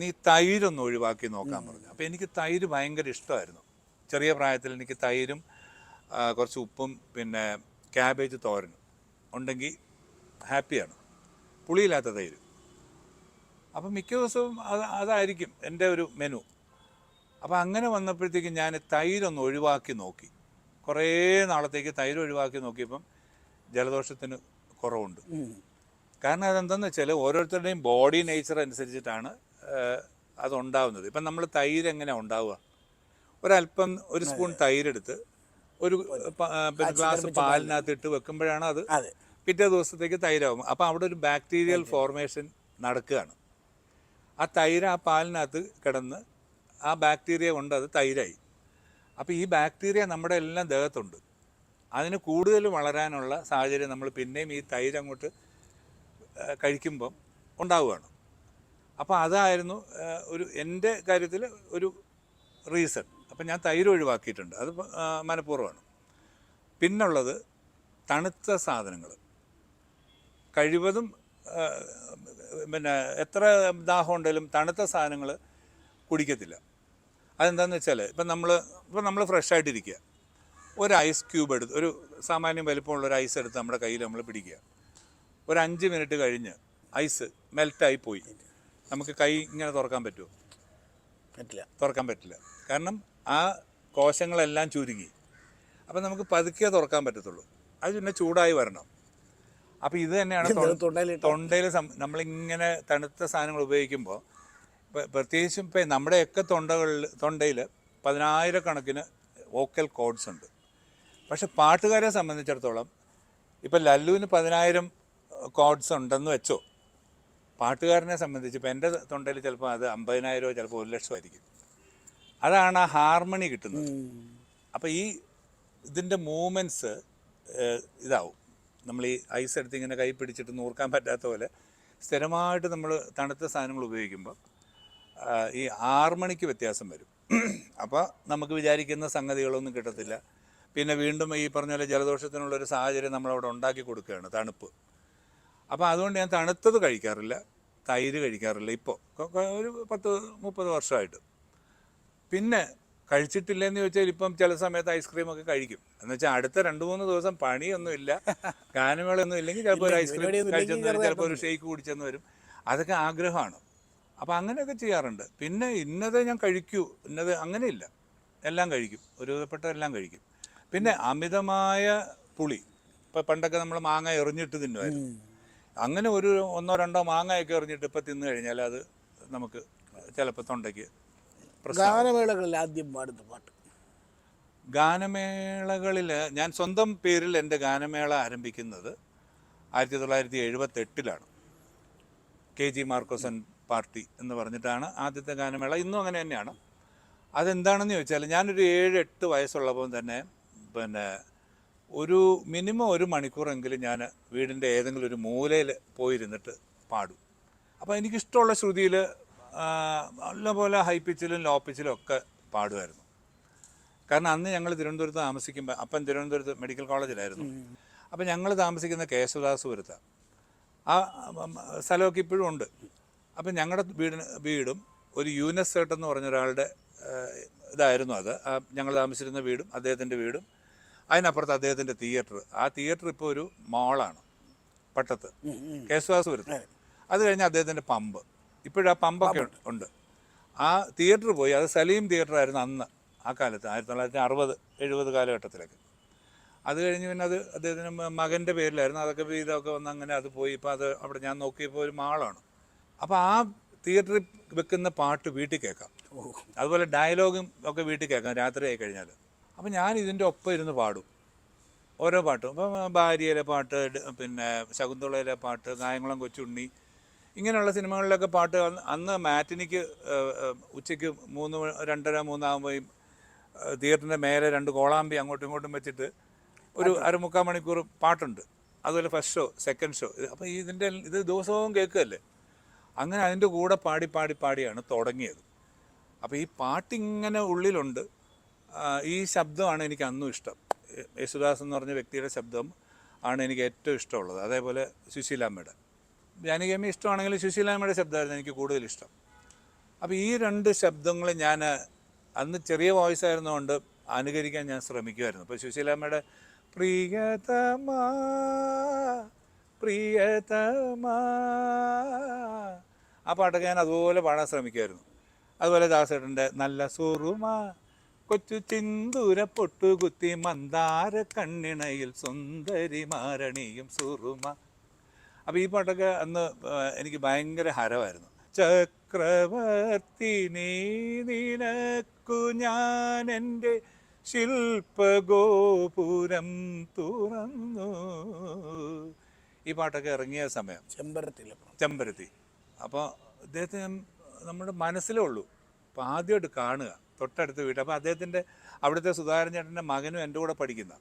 നീ തൈരൊന്ന് ഒഴിവാക്കി നോക്കാൻ പറഞ്ഞു. അപ്പോൾ എനിക്ക് തൈര് ഭയങ്കര ഇഷ്ടമായിരുന്നു. ചെറിയ പ്രായത്തിൽ എനിക്ക് തൈരും കുറച്ച് ഉപ്പും പിന്നെ ക്യാബേജ് തോരനും ഉണ്ടെങ്കിൽ ഹാപ്പിയാണ്, പുളിയില്ലാത്ത തൈര്. അപ്പം മിക്ക ദിവസവും അതായിരിക്കും എൻ്റെ ഒരു മെനു. അപ്പോൾ അങ്ങനെ വന്നപ്പോഴത്തേക്കും ഞാൻ തൈരൊന്ന് ഒഴിവാക്കി നോക്കി. കുറേ നാളത്തേക്ക് തൈര് ഒഴിവാക്കി നോക്കിയപ്പം ജലദോഷത്തിന് കുറവുണ്ട്. കാരണം അതെന്താണെന്ന് വെച്ചാൽ ഓരോരുത്തരുടെയും ബോഡി നേച്ചർ അനുസരിച്ചിട്ടാണ് അതുണ്ടാവുന്നത്. ഇപ്പം നമ്മൾ തൈര് എങ്ങനെയാണ് ഉണ്ടാവുക? ഒരല്പം ഒരു സ്പൂൺ തൈരെടുത്ത് ഒരു ഗ്ലാസ് പാലിനകത്ത് ഇട്ട് വെക്കുമ്പോഴാണ് അത് പിറ്റേ ദിവസത്തേക്ക് തൈരാകും. അപ്പോൾ അവിടെ ഒരു ബാക്ടീരിയൽ ഫോർമേഷൻ നടക്കുകയാണ്. ആ തൈര് ആ പാലിനകത്ത് കിടന്ന് ആ ബാക്ടീരിയ കൊണ്ട് അത് തൈരായി. അപ്പോൾ ഈ ബാക്ടീരിയ നമ്മുടെ എല്ലാം ദേഹത്തുണ്ട്. അതിന് കൂടുതൽ വളരാനുള്ള സാഹചര്യം നമ്മൾ പിന്നെയും ഈ തൈര് അങ്ങോട്ട് കഴിക്കുമ്പം ഉണ്ടാവുകയാണ്. അപ്പോൾ അതായിരുന്നു എൻ്റെ കാര്യത്തിൽ ഒരു റീസൺ. അപ്പം ഞാൻ തൈര് ഒഴിവാക്കിയിട്ടുണ്ട്, അത് മനഃപൂർവ്വമാണ്. പിന്നുള്ളത് തണുത്ത സാധനങ്ങൾ കഴിവതും പിന്നെ എത്ര ദാഹം ഉണ്ടെങ്കിലും തണുത്ത സാധനങ്ങൾ കുടിക്കത്തില്ല. അതെന്താണെന്ന് വെച്ചാൽ ഇപ്പം നമ്മൾ ഫ്രഷായിട്ടിരിക്കുക, ഒരു ഐസ് ക്യൂബ് എടുത്ത്, ഒരു സാമാന്യം വലിപ്പമുള്ള ഒരു ഐസ് എടുത്ത് നമ്മുടെ കയ്യിൽ നമ്മൾ പിടിക്കുക. ഒരു 5 മിനിറ്റ് കഴിഞ്ഞ് ഐസ് മെൽറ്റായി പോയി, നമുക്ക് കൈ ഇങ്ങനെ തുറക്കാൻ പറ്റുമോ? തുറക്കാൻ പറ്റില്ല. കാരണം ആ കോശങ്ങളെല്ലാം ചുരുങ്ങി. അപ്പം നമുക്ക് പതുക്കെ തുറക്കാൻ പറ്റത്തുള്ളൂ. അത് പിന്നെ ചൂടായി വരണം. അപ്പോൾ ഇത് തന്നെയാണ് തൊണ്ടയിൽ നമ്മളിങ്ങനെ തണുത്ത സാധനങ്ങൾ ഉപയോഗിക്കുമ്പോൾ, പ്രത്യേകിച്ചും ഇപ്പം നമ്മുടെയൊക്കെ തൊണ്ടയിൽ 10,000 വോക്കൽ കോഡ്സ് ഉണ്ട്. പക്ഷെ പാട്ടുകാരെ സംബന്ധിച്ചിടത്തോളം ഇപ്പം ലല്ലുവിന് 10,000 കോഡ്സ് ഉണ്ടെന്ന് വെച്ചോ, പാട്ടുകാരനെ സംബന്ധിച്ച് ഇപ്പം എൻ്റെ തൊണ്ടയിൽ ചിലപ്പോൾ അത് 50,000 ചിലപ്പോൾ 1,00,000 ആയിരിക്കും. അതാണ് ആ ഹാർമണി കിട്ടുന്നത്. അപ്പോൾ ഇതിൻ്റെ മൂവ്മെൻറ്റ്സ് ഇതാവും. നമ്മൾ ഈ ഐസ് എടുത്ത് ഇങ്ങനെ കൈ പിടിച്ചിട്ട് നൂർക്കാൻ പറ്റാത്ത പോലെ സ്ഥിരമായിട്ട് നമ്മൾ തണുത്ത സാധനങ്ങൾ ഉപയോഗിക്കുമ്പോൾ ഈ ഹാർമണിക്ക് വ്യത്യാസം വരും. അപ്പോൾ നമുക്ക് വിചാരിക്കുന്ന സംഗതികളൊന്നും കിട്ടത്തില്ല. പിന്നെ വീണ്ടും ഈ പറഞ്ഞ പോലെ ജലദോഷത്തിനുള്ളൊരു സാഹചര്യം നമ്മളവിടെ ഉണ്ടാക്കി കൊടുക്കുകയാണ്, തണുപ്പ്. അപ്പോൾ അതുകൊണ്ട് ഞാൻ തണുത്തത് കഴിക്കാറില്ല, തൈര് കഴിക്കാറില്ല ഇപ്പോൾ ഒരു 10-30 വർഷമായിട്ട്. പിന്നെ കഴിച്ചിട്ടില്ലെന്ന് ചോദിച്ചാൽ ഇപ്പം ചില സമയത്ത് ഐസ്ക്രീമൊക്കെ കഴിക്കും. എന്ന് വെച്ചാൽ അടുത്ത 2-3 ദിവസം പണിയൊന്നുമില്ല, ഗാനമേളയൊന്നും ഇല്ലെങ്കിൽ ചിലപ്പോൾ ഒരു ഐസ്ക്രീം കഴിച്ചെന്ന് വരും, ചിലപ്പോൾ ഒരു ഷേക്ക് കുടിച്ചെന്ന് വരും. അതൊക്കെ ആഗ്രഹമാണ്. അപ്പോൾ അങ്ങനെയൊക്കെ ചെയ്യാറുണ്ട്. പിന്നെ ഇന്നത് ഞാൻ കഴിക്കൂ ഇന്നത് അങ്ങനെയില്ല, എല്ലാം കഴിക്കും, ഒരുവിധപ്പെട്ട എല്ലാം കഴിക്കും. പിന്നെ അമിതമായ പുളി, ഇപ്പം പണ്ടൊക്കെ നമ്മൾ മാങ്ങ എറിഞ്ഞിട്ട് തിന്നുമായിരുന്നു. അങ്ങനെ ഒരു ഒന്നോ രണ്ടോ മാങ്ങയൊക്കെ എറിഞ്ഞിട്ട് ഇപ്പം തിന്നു കഴിഞ്ഞാൽ അത് നമുക്ക് ചിലപ്പോൾ തൊണ്ടയ്ക്ക് പ്രശ്നമാകും. ഗാനമേളകളിൽ ആദ്യം പാടുന്ന പാട്ട്? ഗാനമേളകളിൽ ഞാൻ സ്വന്തം പേരിൽ എൻ്റെ ഗാനമേള ആരംഭിക്കുന്നത് 1978 KG മാർക്കോസൻ പാർട്ടി എന്ന് പറഞ്ഞിട്ടാണ് ആദ്യത്തെ ഗാനമേള. ഇന്നും അങ്ങനെ തന്നെയാണ്. അതെന്താണെന്ന് ചോദിച്ചാൽ, ഞാനൊരു 7-8 വയസ്സുള്ളപ്പോൾ തന്നെ പിന്നെ മിനിമം 1 മണിക്കൂറെങ്കിലും ഞാൻ വീടിൻ്റെ ഏതെങ്കിലും ഒരു മൂലയിൽ പോയിരുന്നിട്ട് പാടും. അപ്പോൾ എനിക്കിഷ്ടമുള്ള ശ്രുതിയിൽ നല്ലപോലെ ഹൈ പിച്ചിലും ലോ പിച്ചിലും ഒക്കെ പാടുമായിരുന്നു. കാരണം അന്ന് ഞങ്ങൾ തിരുവനന്തപുരത്ത് താമസിക്കുമ്പോൾ, അപ്പം തിരുവനന്തപുരത്ത് മെഡിക്കൽ കോളേജിലായിരുന്നു. അപ്പം ഞങ്ങൾ താമസിക്കുന്ന കേശവദാസപുരത്താണ്. ആ സ്ഥലമൊക്കെ ഇപ്പോഴും ഉണ്ട്. അപ്പം ഞങ്ങളുടെ വീടും ഒരു യൂനസ് സേട്ട് എന്ന് പറഞ്ഞ ഒരാളുടെ ഇതായിരുന്നു അത്. ഞങ്ങൾ താമസിച്ചിരുന്ന വീടും അദ്ദേഹത്തിൻ്റെ വീടും, അതിനപ്പുറത്ത് അദ്ദേഹത്തിൻ്റെ തിയേറ്റർ. ആ തിയേറ്റർ ഇപ്പോൾ ഒരു മോളാണ് പട്ടത്ത്, കേശവദാസപുരത്ത്. അത് കഴിഞ്ഞ് അദ്ദേഹത്തിൻ്റെ പമ്പ്, ഇപ്പോഴും ആ പമ്പൊക്കെ ഉണ്ട്. ആ തിയേറ്റർ പോയി, അത് സലീം തിയേറ്റർ ആയിരുന്നു അന്ന്, ആ കാലത്ത് 1960-70 കാലഘട്ടത്തിലൊക്കെ. അത് കഴിഞ്ഞ് പിന്നെ അത് അദ്ദേഹത്തിന് മകൻ്റെ പേരിലായിരുന്നു. അതൊക്കെ ഇതൊക്കെ വന്ന് അങ്ങനെ അത് പോയി. ഇപ്പോൾ അത് അവിടെ ഞാൻ നോക്കിയപ്പോൾ ഒരു മാളാണ്. അപ്പോൾ ആ തിയേറ്ററിൽ വെക്കുന്ന പാട്ട് വീട്ടിൽ കേൾക്കാം, അതുപോലെ ഡയലോഗും ഒക്കെ വീട്ടിൽ കേൾക്കാം രാത്രി ആയി കഴിഞ്ഞാൽ. അപ്പോൾ ഞാൻ ഇതിൻ്റെ ഒപ്പം ഇരുന്ന് പാടും ഓരോ പാട്ടും. അപ്പം ഭാര്യയിലെ പാട്ട്, പിന്നെ ശകുന്തളയിലെ പാട്ട്, കായംകുളം കൊച്ചുണ്ണി, ഇങ്ങനെയുള്ള സിനിമകളിലൊക്കെ പാട്ട്. അന്ന് മാറ്റിനിക്ക് ഉച്ചയ്ക്ക് 2:30-3 ആകുമ്പോൾ തിയേറ്ററിൻ്റെ മേലെ 2 കോളാമ്പി അങ്ങോട്ടും ഇങ്ങോട്ടും വെച്ചിട്ട് ഒരു 1/4 മണിക്കൂർ പാട്ടുണ്ട്. അതുപോലെ ഫസ്റ്റ് ഷോ, സെക്കൻഡ് ഷോ. അപ്പോൾ ഇത് ദിവസവും കേൾക്കുകയല്ലേ. അങ്ങനെ അതിൻ്റെ കൂടെ പാടിയാണ് തുടങ്ങിയത്. അപ്പോൾ ഈ പാട്ടിങ്ങനെ ഉള്ളിലുണ്ട്. ഈ ശബ്ദമാണ് എനിക്ക് അന്നും ഇഷ്ടം. യേശുദാസ് എന്ന് പറഞ്ഞ വ്യക്തിയുടെ ശബ്ദം ആണ് എനിക്ക് ഏറ്റവും ഇഷ്ടമുള്ളത്. അതേപോലെ സുശീലാമ്മയുടെ, ജാനകിയമ്മ ഇഷ്ടമാണെങ്കിലും സുശീലാമ്മയുടെ ശബ്ദമായിരുന്നു എനിക്ക് കൂടുതൽ ഇഷ്ടം. അപ്പോൾ ഈ 2 ശബ്ദങ്ങൾ ഞാൻ അന്ന് ചെറിയ വോയിസ് ആയിരുന്നുകൊണ്ട് അനുകരിക്കാൻ ഞാൻ ശ്രമിക്കുമായിരുന്നു. ഇപ്പോൾ സുശീലാമ്മയുടെ പ്രിയതമാ പ്രിയതമാ, ആ പാട്ടൊക്കെ ഞാൻ അതുപോലെ പാടാൻ ശ്രമിക്കുമായിരുന്നു. അതുപോലെ ദാസേട്ടൻ്റെ നല്ല സുറുമ, കൊച്ചു ചിന്തൂര പൊട്ടുകുത്തി മന്ദാര കണ്ണിണയിൽ സുന്ദരി മാരണിയും സുറുമ. അപ്പോൾ ഈ പാട്ടൊക്കെ അന്ന് എനിക്ക് ഭയങ്കര ഹരമായിരുന്നു. ചക്രവർത്തിനി നിനക്കു ഞാൻ എൻ്റെ ശില്പഗോപുരം തുറന്നു. ഈ പാട്ടൊക്കെ ഇറങ്ങിയ സമയം ചെമ്പരത്തി. അപ്പോൾ അദ്ദേഹത്തെ നമ്മുടെ മനസ്സിലേ ഉള്ളൂ. അപ്പോൾ ആദ്യമായിട്ട് കാണുക, തൊട്ടടുത്ത് വീട്ടിൽ. അപ്പോൾ അദ്ദേഹത്തിൻ്റെ അവിടുത്തെ സുധാകരൻ ചേട്ടൻ്റെ മകനും എൻ്റെ കൂടെ പഠിക്കുന്ന.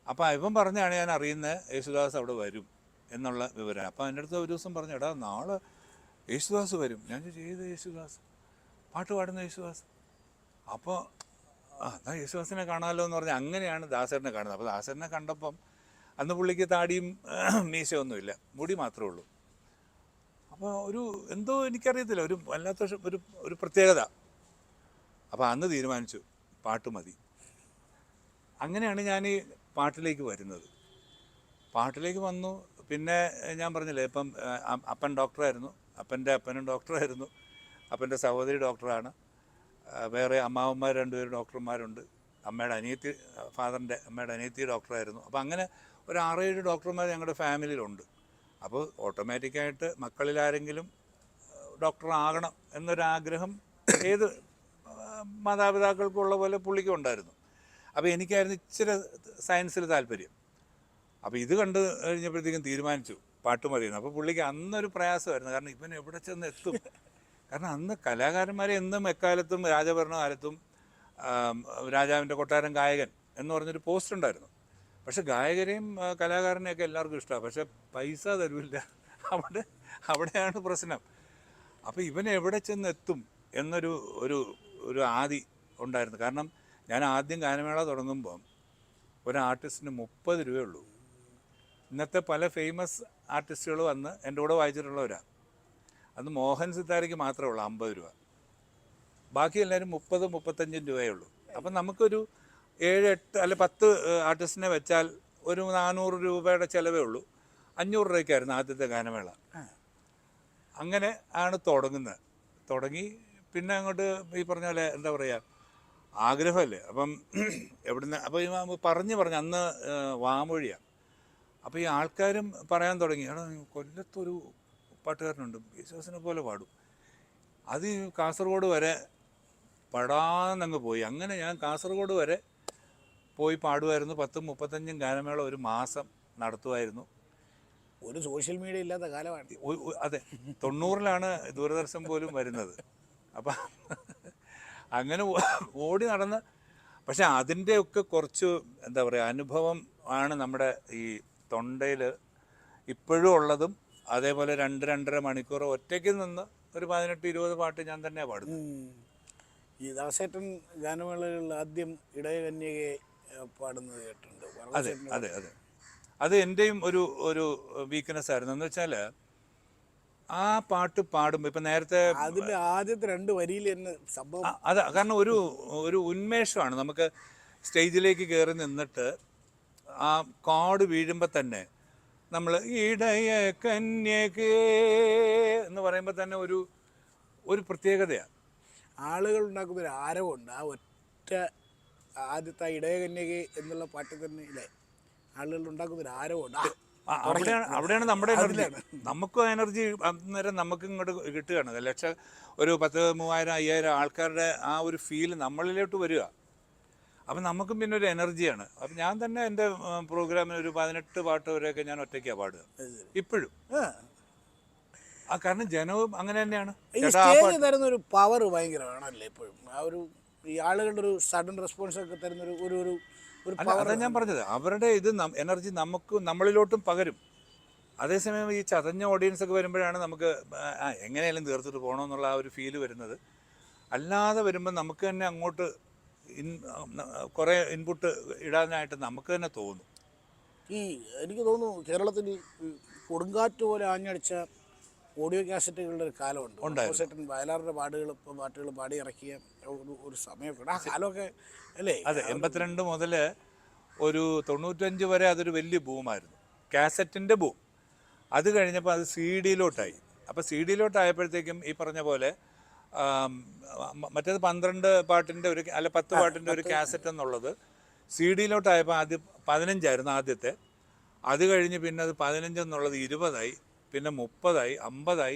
അപ്പോൾ ഇവൻ പറഞ്ഞാണ് ഞാൻ അറിയുന്നത് യേശുദാസ് അവിടെ വരും എന്നുള്ള വിവരം. അപ്പോൾ എൻ്റെ അടുത്ത് ഒരു ദിവസം പറഞ്ഞു, എടാ നാളെ യേശുദാസ് വരും. ഞാൻ ചെയ്ത് യേശുദാസ് പാട്ട് പാടുന്ന യേശുദാസ്. അപ്പോൾ എന്നാൽ യേശുദാസിനെ കാണാമല്ലോ എന്ന് പറഞ്ഞാൽ അങ്ങനെയാണ് ദാസേട്ടനെ കാണുന്നത്. അപ്പോൾ ദാസേട്ടനെ കണ്ടപ്പം അന്ന് പുള്ളിക്ക് താടിയും മീശയൊന്നുമില്ല, മുടി മാത്രമേ ഉള്ളൂ. അപ്പോൾ എന്തോ എനിക്കറിയത്തില്ല, വല്ലാത്ത ഒരു പ്രത്യേകത. അപ്പോൾ അന്ന് തീരുമാനിച്ചു പാട്ട് മതി. അങ്ങനെയാണ് ഞാൻ ഈ പാട്ടിലേക്ക് വരുന്നത്. പാട്ടിലേക്ക് വന്നു. പിന്നെ ഞാൻ പറഞ്ഞില്ലേ, ഇപ്പം അപ്പൻ ഡോക്ടറായിരുന്നു, അപ്പൻ്റെ അപ്പനും ഡോക്ടറായിരുന്നു, അപ്പൻ്റെ സഹോദരി ഡോക്ടറാണ്, വേറെ അമ്മാവന്മാർ 2 പേര് ഡോക്ടർമാരുണ്ട്, അമ്മയുടെ അനിയത്തി ഡോക്ടറായിരുന്നു. അപ്പോൾ അങ്ങനെ ഒരു 6-7 ഡോക്ടർമാർ ഞങ്ങളുടെ ഫാമിലിയിലുണ്ട്. അപ്പോൾ ഓട്ടോമാറ്റിക്കായിട്ട് മക്കളിലാരെങ്കിലും ഡോക്ടറാകണം എന്നൊരാഗ്രഹം ഏത് മാതാപിതാക്കൾക്കുള്ള പോലെ പുള്ളിക്കും ഉണ്ടായിരുന്നു. അപ്പോൾ എനിക്കായിരുന്നു ഇച്ചിരി സയൻസിൽ താല്പര്യം. അപ്പോൾ ഇത് കണ്ട് കഴിഞ്ഞപ്പോഴത്തേക്കും തീരുമാനിച്ചു പാട്ട് മതിയെന്ന്. അപ്പോൾ പുള്ളിക്ക് അന്നൊരു പ്രയാസമായിരുന്നു, കാരണം ഇവൻ എവിടെ ചെന്ന് എത്തും. കാരണം അന്ന് കലാകാരന്മാരെ എന്നും എക്കാലത്തും രാജഭരണകാലത്തും രാജാവിൻ്റെ കൊട്ടാരം ഗായകൻ എന്ന് പറഞ്ഞൊരു പോസ്റ്റ് ഉണ്ടായിരുന്നു. പക്ഷെ ഗായകരെയും കലാകാരനെയൊക്കെ എല്ലാവർക്കും ഇഷ്ടമാണ്, പക്ഷെ പൈസ തരില്ല. അവിടെയാണ് പ്രശ്നം. അപ്പോൾ ഇവൻ എവിടെ ചെന്ന് എത്തും എന്നൊരു ആദി ഉണ്ടായിരുന്നു. കാരണം ഞാൻ ആദ്യം ഗാനമേള തുടങ്ങുമ്പം ഒരു ആർട്ടിസ്റ്റിന് 30 രൂപയുള്ളൂ. ഇന്നത്തെ പല ഫേമസ് ആർട്ടിസ്റ്റുകൾ വന്ന് എൻ്റെ കൂടെ വായിച്ചിട്ടുള്ളവരാണ്. അന്ന് മോഹൻ സിത്താരയ്ക്ക് മാത്രമേ ഉള്ളൂ 50 രൂപ, ബാക്കി എല്ലാവരും 30-35 രൂപയേ ഉള്ളൂ. അപ്പം നമുക്കൊരു 7-8 അല്ലെ 10 ആർട്ടിസ്റ്റിനെ വെച്ചാൽ ഒരു 400 രൂപയുടെ ചിലവേ ഉള്ളൂ. 500 രൂപയ്ക്കായിരുന്നു ആദ്യത്തെ ഗാനമേള. അങ്ങനെ ആണ് തുടങ്ങി പിന്നെ അങ്ങോട്ട് ഈ പറഞ്ഞ പോലെ എന്താ പറയുക, ആഗ്രഹമല്ലേ. അപ്പം എവിടുന്ന് അപ്പോൾ ഈ പറഞ്ഞ് അന്ന് വാമൊഴിയാണ്. അപ്പോൾ ഈ ആൾക്കാരും പറയാൻ തുടങ്ങി, എടാ കൊല്ലത്തൊരു പാട്ടുകാരനുണ്ട് യേശുദാസിനെ പോലെ പാടും. അത് ഈ കാസർഗോഡ് വരെ പടാന്നങ്ങ് പോയി. അങ്ങനെ ഞാൻ കാസർഗോഡ് വരെ പോയി പാടുമായിരുന്നു. 10-35 ഗാനമേള ഒരു മാസം നടത്തുമായിരുന്നു. ഒരു സോഷ്യൽ മീഡിയ ഇല്ലാത്ത കാലമാണ്. അതെ, 90-ലാണ് ദൂരദർശൻ പോലും വരുന്നത്. അപ്പം അങ്ങനെ ഓടി നടന്ന്, പക്ഷെ അതിൻ്റെയൊക്കെ കുറച്ച് എന്താ പറയുക അനുഭവം ആണ് നമ്മുടെ ഈ തൊണ്ടയിൽ ഇപ്പോഴും ഉള്ളതും. അതേപോലെ 2-2.5 മണിക്കൂർ ഒറ്റയ്ക്ക് നിന്ന് ഒരു 18-20 പാട്ട് ഞാൻ തന്നെ പാടുന്നു. ഈ ദാസേട്ടൻ ഗാനമേളകളിൽ ആദ്യം ഇടയകന്യകയെ പാടുന്നത് കേട്ടിട്ടുണ്ട്. അതെ അതെ അതെ, അത് എൻ്റെയും ഒരു വീക്ക്നെസ് ആയിരുന്നു. എന്ന് വെച്ചാൽ ആ പാട്ട് പാടുമ്പോൾ ഇപ്പം നേരത്തെ അതിൻ്റെ ആദ്യത്തെ 2 വരിയിൽ തന്നെ സംഭവം അതാ, കാരണം ഒരു ഉന്മേഷമാണ്. നമുക്ക് സ്റ്റേജിലേക്ക് കയറി നിന്നിട്ട് ആ കോഡ് വീഴുമ്പോൾ തന്നെ നമ്മൾ ഇടയ കന്യകേ എന്ന് പറയുമ്പോൾ തന്നെ ഒരു പ്രത്യേകതയാണ്. ആളുകൾ ഉണ്ടാക്കുന്ന ഒരു ആരവമുണ്ട്. ആ ഒറ്റ ആദ്യത്തെ ഇടയകന്യക എന്നുള്ള പാട്ടിൽ തന്നെ ഇല്ലേ, ആളുകൾ ഉണ്ടാക്കുന്ന ഒരു ആരവമുണ്ട്. അവിടെയാണ് നമ്മുടെ എനർജി. നമുക്കും എനർജി അന്നേരം നമുക്ക് ഇങ്ങോട്ട് കിട്ടുകയാണ്. ഒരു 10,000-3,000-5,000 ആൾക്കാരുടെ ആ ഒരു ഫീൽ നമ്മളിലോട്ട് വരിക. അപ്പം നമുക്കും പിന്നെ ഒരു എനർജിയാണ്. അപ്പം ഞാൻ തന്നെ എൻ്റെ പ്രോഗ്രാമിന് ഒരു 18 പാട്ട് വരെയൊക്കെ ഞാൻ ഒറ്റയ്ക്കാണ് പാടുക ഇപ്പോഴും. കാരണം ജനവും അങ്ങനെ തന്നെയാണ്. സ്റ്റേജ് തരുന്ന ഒരു പവർ ഭയങ്കരമാണല്ലേ ഇപ്പോഴും. ആ ഒരു ഈ ആളുകളുടെ ഒരു സഡൻ റെസ്പോൺസ് ഒക്കെ തരുന്ന ഒരു അതാ ഞാൻ പറഞ്ഞത്, അവരുടെ ഇത് എനർജി നമ്മളിലോട്ടും പകരും. അതേസമയം ഈ ചതഞ്ഞ ഓഡിയൻസ് ഒക്കെ വരുമ്പോഴാണ് നമുക്ക് എങ്ങനെയാലും തീർത്തിട്ട് പോകണമെന്നുള്ള ആ ഒരു ഫീല് വരുന്നത്. അല്ലാതെ വരുമ്പോൾ നമുക്ക് തന്നെ അങ്ങോട്ട് കുറേ ഇൻപുട്ട് ഇടാനായിട്ട് നമുക്ക് തന്നെ തോന്നും. എനിക്ക് തോന്നുന്നു കേരളത്തിൽ കൊടുങ്കാറ്റ് പോലെ ആഞ്ഞടിച്ച ഓഡിയോ കാസറ്റുകളുടെ ഒരു കാലമുണ്ട്. വയലാറിൻ്റെ പാട്ടുകൾ പാടി ഇറക്കിയ ഒരു സമയമൊക്കെ ആ കാലമൊക്കെ അല്ലേ. അതെ, 82 മുതൽ ഒരു 95 വരെ അതൊരു വലിയ ബൂമായിരുന്നു, കാസറ്റിൻ്റെ ബൂം. അത് കഴിഞ്ഞപ്പോൾ അത് CD-യിലോട്ടായി. അപ്പോൾ CD-യിലോട്ടായപ്പോഴത്തേക്കും ഈ പറഞ്ഞ പോലെ മറ്റേത് 12 പാട്ടിൻ്റെ 10 പാട്ടിൻ്റെ ഒരു കാസറ്റ് എന്നുള്ളത് CD-യിലോട്ടായപ്പോൾ ആദ്യം 15 ആദ്യത്തെ. അത് കഴിഞ്ഞ് പിന്നെ അത് 15 എന്നുള്ളത് 20 പിന്നെ 30 50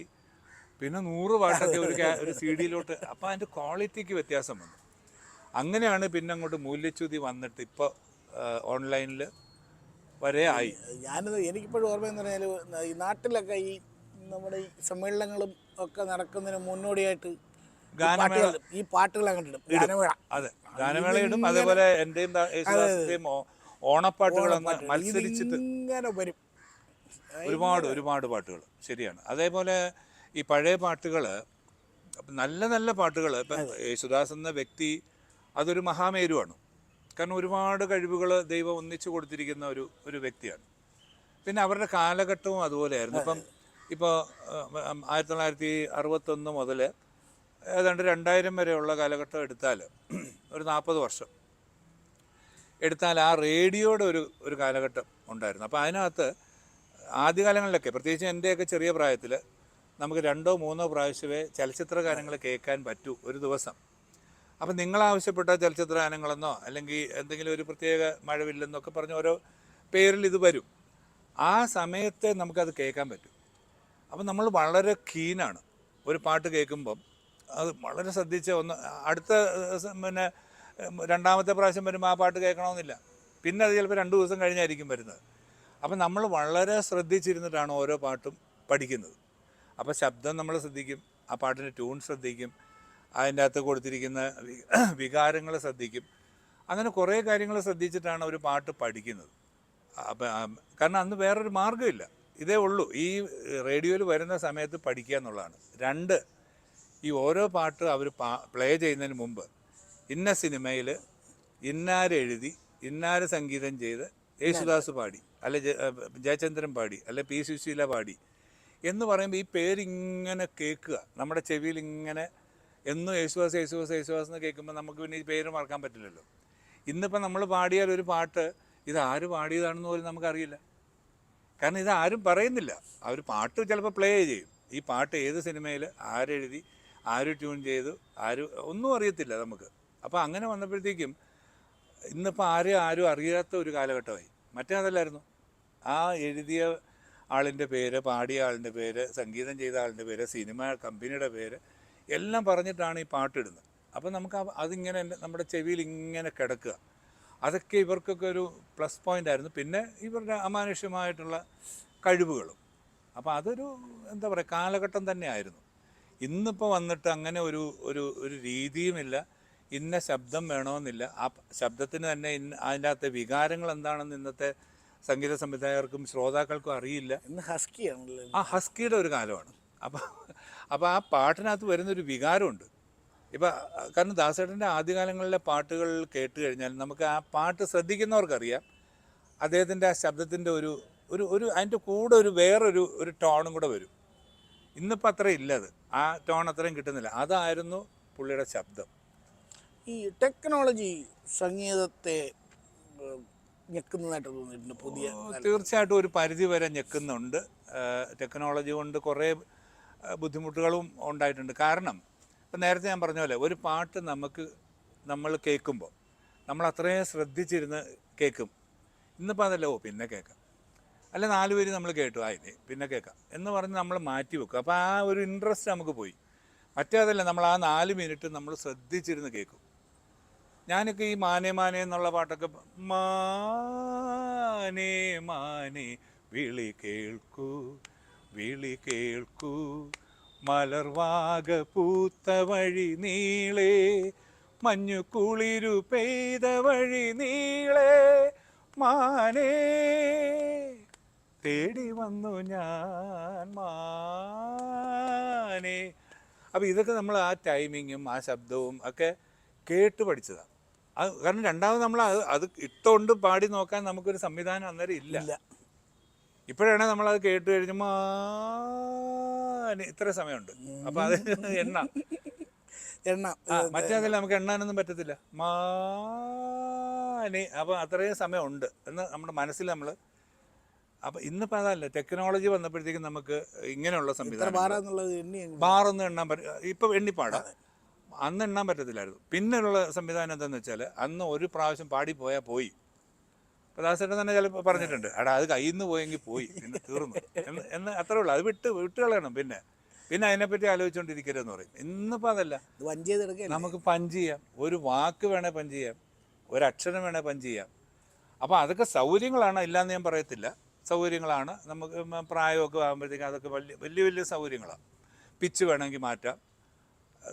പിന്നെ 100 പാട്ടൊക്കെ ഒരു CD-യിലോട്ട്. അപ്പോൾ അതിൻ്റെ ക്വാളിറ്റിക്ക് വ്യത്യാസം വന്നു. അങ്ങനെയാണ് പിന്നെ അങ്ങോട്ട് മൂല്യച്യുതി വന്നിട്ട് ഇപ്പോൾ ഓൺലൈനിൽ വരെ ആയി. എനിക്കിപ്പോഴും ഓർമ്മയെന്ന് പറഞ്ഞാൽ ഈ നാട്ടിലൊക്കെ ഈ നമ്മുടെ ഈ സമ്മേളനങ്ങളും ഒക്കെ നടക്കുന്നതിന് മുന്നോടിയായിട്ട് ഈ പാട്ടുകൾ അങ്ങോട്ട് ഇടും. ഗാനമേള. അതെ, ഗാനമേള ഇടും. അതേപോലെ എൻ്റെയും യേശുദാസിൻ്റെയും ഓണപ്പാട്ടുകൾ മത്സരിച്ചിട്ട് ഇങ്ങനെ വരും. ഒരുപാട് പാട്ടുകൾ. ശരിയാണ്. അതേപോലെ ഈ പഴയ പാട്ടുകൾ, നല്ല നല്ല പാട്ടുകൾ. ഇപ്പം യേശുദാസ് എന്ന വ്യക്തി അതൊരു മഹാമേരുവാണ്. കാരണം ഒരുപാട് കഴിവുകൾ ദൈവം ഒന്നിച്ചു കൊടുത്തിരിക്കുന്ന ഒരു വ്യക്തിയാണ്. പിന്നെ അവരുടെ കാലഘട്ടവും അതുപോലെയായിരുന്നു. ഇപ്പോൾ 1961 മുതൽ ഏതാണ്ട് 2000 വരെയുള്ള കാലഘട്ടം എടുത്താൽ, ഒരു 40 വർഷം എടുത്താൽ ആ റേഡിയോയുടെ ഒരു കാലഘട്ടം ഉണ്ടായിരുന്നു. അപ്പോൾ അതിനകത്ത് ആദ്യകാലങ്ങളിലൊക്കെ, പ്രത്യേകിച്ച് എൻ്റെയൊക്കെ ചെറിയ പ്രായത്തിൽ, നമുക്ക് 2-3 പ്രാവശ്യമേ ചലച്ചിത്ര ഗാനങ്ങൾ കേൾക്കാൻ പറ്റൂ ഒരു ദിവസം. അപ്പം നിങ്ങളാവശ്യപ്പെട്ട ചലച്ചിത്ര ഗാനങ്ങളെന്നോ അല്ലെങ്കിൽ എന്തെങ്കിലും ഒരു പ്രത്യേക മഴവില്ലെന്നൊക്കെ പറഞ്ഞ് ഓരോ പേരിൽ ഇത് വരും. ആ സമയത്തെ നമുക്കത് കേൾക്കാൻ പറ്റും. അപ്പം നമ്മൾ വളരെ കീനാണ്. ഒരു പാട്ട് കേൾക്കുമ്പം അത് വളരെ ശ്രദ്ധിച്ച് അടുത്ത പിന്നെ 2ാമത്തെ പ്രാവശ്യം വരുമ്പോൾ ആ പാട്ട് കേൾക്കണമെന്നില്ല. പിന്നെ അത് ചിലപ്പോൾ 2 ദിവസം കഴിഞ്ഞായിരിക്കും വരുന്നത്. അപ്പം നമ്മൾ വളരെ ശ്രദ്ധിച്ചിരുന്നിട്ടാണ് ഓരോ പാട്ടും പഠിക്കുന്നത്. അപ്പോൾ ശബ്ദം നമ്മൾ ശ്രദ്ധിക്കും, ആ പാട്ടിൻ്റെ ട്യൂൺ ശ്രദ്ധിക്കും, അതിൻ്റെ അകത്ത് കൊടുത്തിരിക്കുന്ന വികാരങ്ങൾ ശ്രദ്ധിക്കും. അങ്ങനെ കുറേ കാര്യങ്ങൾ ശ്രദ്ധിച്ചിട്ടാണ് ഒരു പാട്ട് പഠിക്കുന്നത്. അപ്പം കാരണം അന്ന് വേറൊരു മാർഗ്ഗമില്ല, ഇതേ ഉള്ളൂ. ഈ റേഡിയോയിൽ വരുന്ന സമയത്ത് പഠിക്കുക എന്നുള്ളതാണ്. 2, ഈ ഓരോ പാട്ട് അവർ പ്ലേ ചെയ്യുന്നതിന് മുമ്പ് ഇന്ന സിനിമയിൽ ഇന്നാരെഴുതി ഇന്നാര് സംഗീതം ചെയ്ത് യേശുദാസ് പാടി, അല്ലെ ജയചന്ദ്രൻ പാടി, അല്ലെ പി സുശീല പാടി എന്ന് പറയുമ്പോൾ ഈ പേരിങ്ങനെ കേൾക്കുക നമ്മുടെ ചെവിയിൽ ഇങ്ങനെ. എന്നും യേശുദാസ് എന്ന് കേൾക്കുമ്പോൾ നമുക്ക് പിന്നെ ഈ പേര് മറക്കാൻ പറ്റില്ലല്ലോ. ഇന്നിപ്പോൾ നമ്മൾ പാടിയാൽ ഒരു പാട്ട് ഇതാര് പാടിയതാണെന്ന് പോലും നമുക്കറിയില്ല. കാരണം ഇതാരും പറയുന്നില്ല. അവർ പാട്ട് ചിലപ്പോൾ പ്ലേ ചെയ്യും, ഈ പാട്ട് ഏത് സിനിമയിൽ ആരെഴുതി, ആര് ട്യൂൺ ചെയ്തു, ഒന്നും അറിയത്തില്ല നമുക്ക്. അപ്പോൾ അങ്ങനെ വന്നപ്പോഴത്തേക്കും ഇന്നിപ്പോൾ ആരും അറിയാത്ത ഒരു കാലഘട്ടമായി. മറ്റേ അതല്ലായിരുന്നു. ആ എഴുതിയ ആളിൻ്റെ പേര്, പാടിയ ആളിൻ്റെ പേര്, സംഗീതം ചെയ്ത ആളിൻ്റെ പേര്, സിനിമ കമ്പനിയുടെ പേര് എല്ലാം പറഞ്ഞിട്ടാണ് ഈ പാട്ടിടുന്നത്. അപ്പോൾ നമുക്ക് അതിങ്ങനെ നമ്മുടെ ചെവിയിൽ ഇങ്ങനെ കിടക്കുക. അതൊക്കെ ഇവർക്കൊക്കെ ഒരു പ്ലസ് പോയിൻ്റ് ആയിരുന്നു. പിന്നെ ഇവരുടെ അമാനുഷ്യമായിട്ടുള്ള കഴിവുകളും. അപ്പോൾ അതൊരു എന്താ പറയുക, കാലഘട്ടം തന്നെ ആയിരുന്നു. ഇന്നിപ്പോൾ വന്നിട്ട് അങ്ങനെ ഒരു ഒരു ഒരു രീതിയുമില്ല. ഇന്ന ശബ്ദം വേണമെന്നില്ല. ആ ശബ്ദത്തിന് തന്നെ അതിൻ്റെ അകത്തെ വികാരങ്ങൾ എന്താണെന്ന് ഇന്നത്തെ സംഗീത സംവിധായകർക്കും ശ്രോതാക്കൾക്കും അറിയില്ല. ഇന്ന് ഹസ്കിയാണല്ലോ. ആ ഹസ്കിയുടെ ഒരു കാലമാണ്. അപ്പോൾ ആ പാട്ടിനകത്ത് വരുന്നൊരു വികാരമുണ്ട്. ഇപ്പം കാരണം ദാസേട്ടൻ്റെ ആദ്യകാലങ്ങളിലെ പാട്ടുകൾ കേട്ട് കഴിഞ്ഞാൽ നമുക്ക് ആ പാട്ട് ശ്രദ്ധിക്കുന്നവർക്കറിയാം അദ്ദേഹത്തിൻ്റെ ആ ശബ്ദത്തിൻ്റെ ഒരു ഒരു ഒരു അതിൻ്റെ കൂടെ വേറൊരു ടോണും കൂടെ വരും. ഇന്നിപ്പോൾ അത്ര ഇല്ല, അത് ആ ടോൺ അത്രയും കിട്ടുന്നില്ല. അതായിരുന്നു പുള്ളിയുടെ ശബ്ദം. ഈ ടെക്നോളജി സംഗീതത്തെ ഞെക്കുന്നതായിട്ട് തോന്നിയിട്ടുണ്ട്. പുതിയ തീർച്ചയായിട്ടും ഒരു പരിധി വരെ ഞെക്കുന്നുണ്ട്. ടെക്നോളജി കൊണ്ട് കുറേ ബുദ്ധിമുട്ടുകളും ഉണ്ടായിട്ടുണ്ട്. കാരണം ഇപ്പം നേരത്തെ ഞാൻ പറഞ്ഞ പോലെ ഒരു പാട്ട് നമ്മൾ കേൾക്കുമ്പോൾ നമ്മൾ അത്രയും ശ്രദ്ധിച്ചിരുന്ന് കേൾക്കും. ഇന്നിപ്പോൾ അതല്ല, പിന്നെ കേൾക്കാം, അല്ല 4 പേര് നമ്മൾ കേട്ടു, ആയില്ലേ പിന്നെ കേൾക്കാം എന്ന് പറഞ്ഞ് നമ്മൾ മാറ്റി വെക്കും. അപ്പോൾ ആ ഒരു ഇൻട്രസ്റ്റ് നമുക്ക് പോയി. മറ്റേ അതല്ല, നമ്മൾ ആ 4 മിനിറ്റ് നമ്മൾ ശ്രദ്ധിച്ചിരുന്ന് കേൾക്കും. ഞാനൊക്കെ ഈ മാനേ മാനേ എന്നുള്ള പാട്ടൊക്കെ, മാനേ മാനേ വിളി കേൾക്കൂ വിളി കേൾക്കൂ, മലർവാക പൂത്ത വഴി നീളേ, മഞ്ഞു കുളിരു പെയ്ത വഴി നീളേ, മാനേ തേടി വന്നു ഞാൻ മാനേ. അപ്പോൾ ഇതൊക്കെ നമ്മൾ ആ ടൈമിങ്ങും ആ ശബ്ദവും ഒക്കെ കേട്ട് പഠിച്ചതാണ്. കാരണം രണ്ടാമത് നമ്മൾ അത് ഇട്ടുകൊണ്ട് പാടി നോക്കാൻ നമുക്കൊരു സംവിധാനം അന്നേരം ഇല്ല. ഇപ്പോഴാണ് നമ്മളത് കേട്ട് കഴിഞ്ഞ് ഇത്ര സമയമുണ്ട്, അപ്പം അത് എണ്ണ മറ്റേതല്ല, നമുക്ക് എണ്ണാനൊന്നും പറ്റത്തില്ല. അപ്പോൾ അത്രയും സമയമുണ്ട് എന്ന് നമ്മുടെ മനസ്സിൽ നമ്മൾ. അപ്പം ഇന്നിപ്പോൾ അതല്ല, ടെക്നോളജി വന്നപ്പോഴത്തേക്കും നമുക്ക് ഇങ്ങനെയുള്ള സംവിധാനം ബാറൊന്നും എണ്ണാൻ ഇപ്പം എണ്ണിപ്പാടാം, അന്ന് എണ്ണാൻ പറ്റത്തില്ലായിരുന്നു. പിന്നെയുള്ള സംവിധാനം എന്താണെന്ന് വെച്ചാൽ അന്ന് ഒരു പ്രാവശ്യം പാടിപ്പോയാൽ പോയി. അപ്പോൾ ദാസേട്ടൻ തന്നെ ചിലപ്പോൾ പറഞ്ഞിട്ടുണ്ട്, അത് കയ്യിൽ നിന്ന് പോയെങ്കിൽ പോയി, പിന്നെ തീർന്നു എന്ന് അത്രേ ഉള്ളൂ. അത് വിട്ട് കളയണം. പിന്നെ അതിനെപ്പറ്റി ആലോചിച്ചുകൊണ്ടിരിക്കരുതെന്ന് പറയും. ഇന്നിപ്പോൾ അതല്ല, നമുക്ക് പഞ്ച് ചെയ്യാം, ഒരു വാക്ക് വേണേൽ പഞ്ച് ചെയ്യാം, ഒരക്ഷരം വേണേൽ പഞ്ച് ചെയ്യാം. അപ്പോൾ അതൊക്കെ സൗകര്യങ്ങളാണ്, ഇല്ലയെന്ന് ഞാൻ പറയത്തില്ല, സൗകര്യങ്ങളാണ്. നമുക്ക് പ്രായമൊക്കെ ആകുമ്പോഴത്തേക്കും അതൊക്കെ വലിയ സൗകര്യങ്ങളാണ്. പിച്ച് വേണമെങ്കിൽ മാറ്റാം,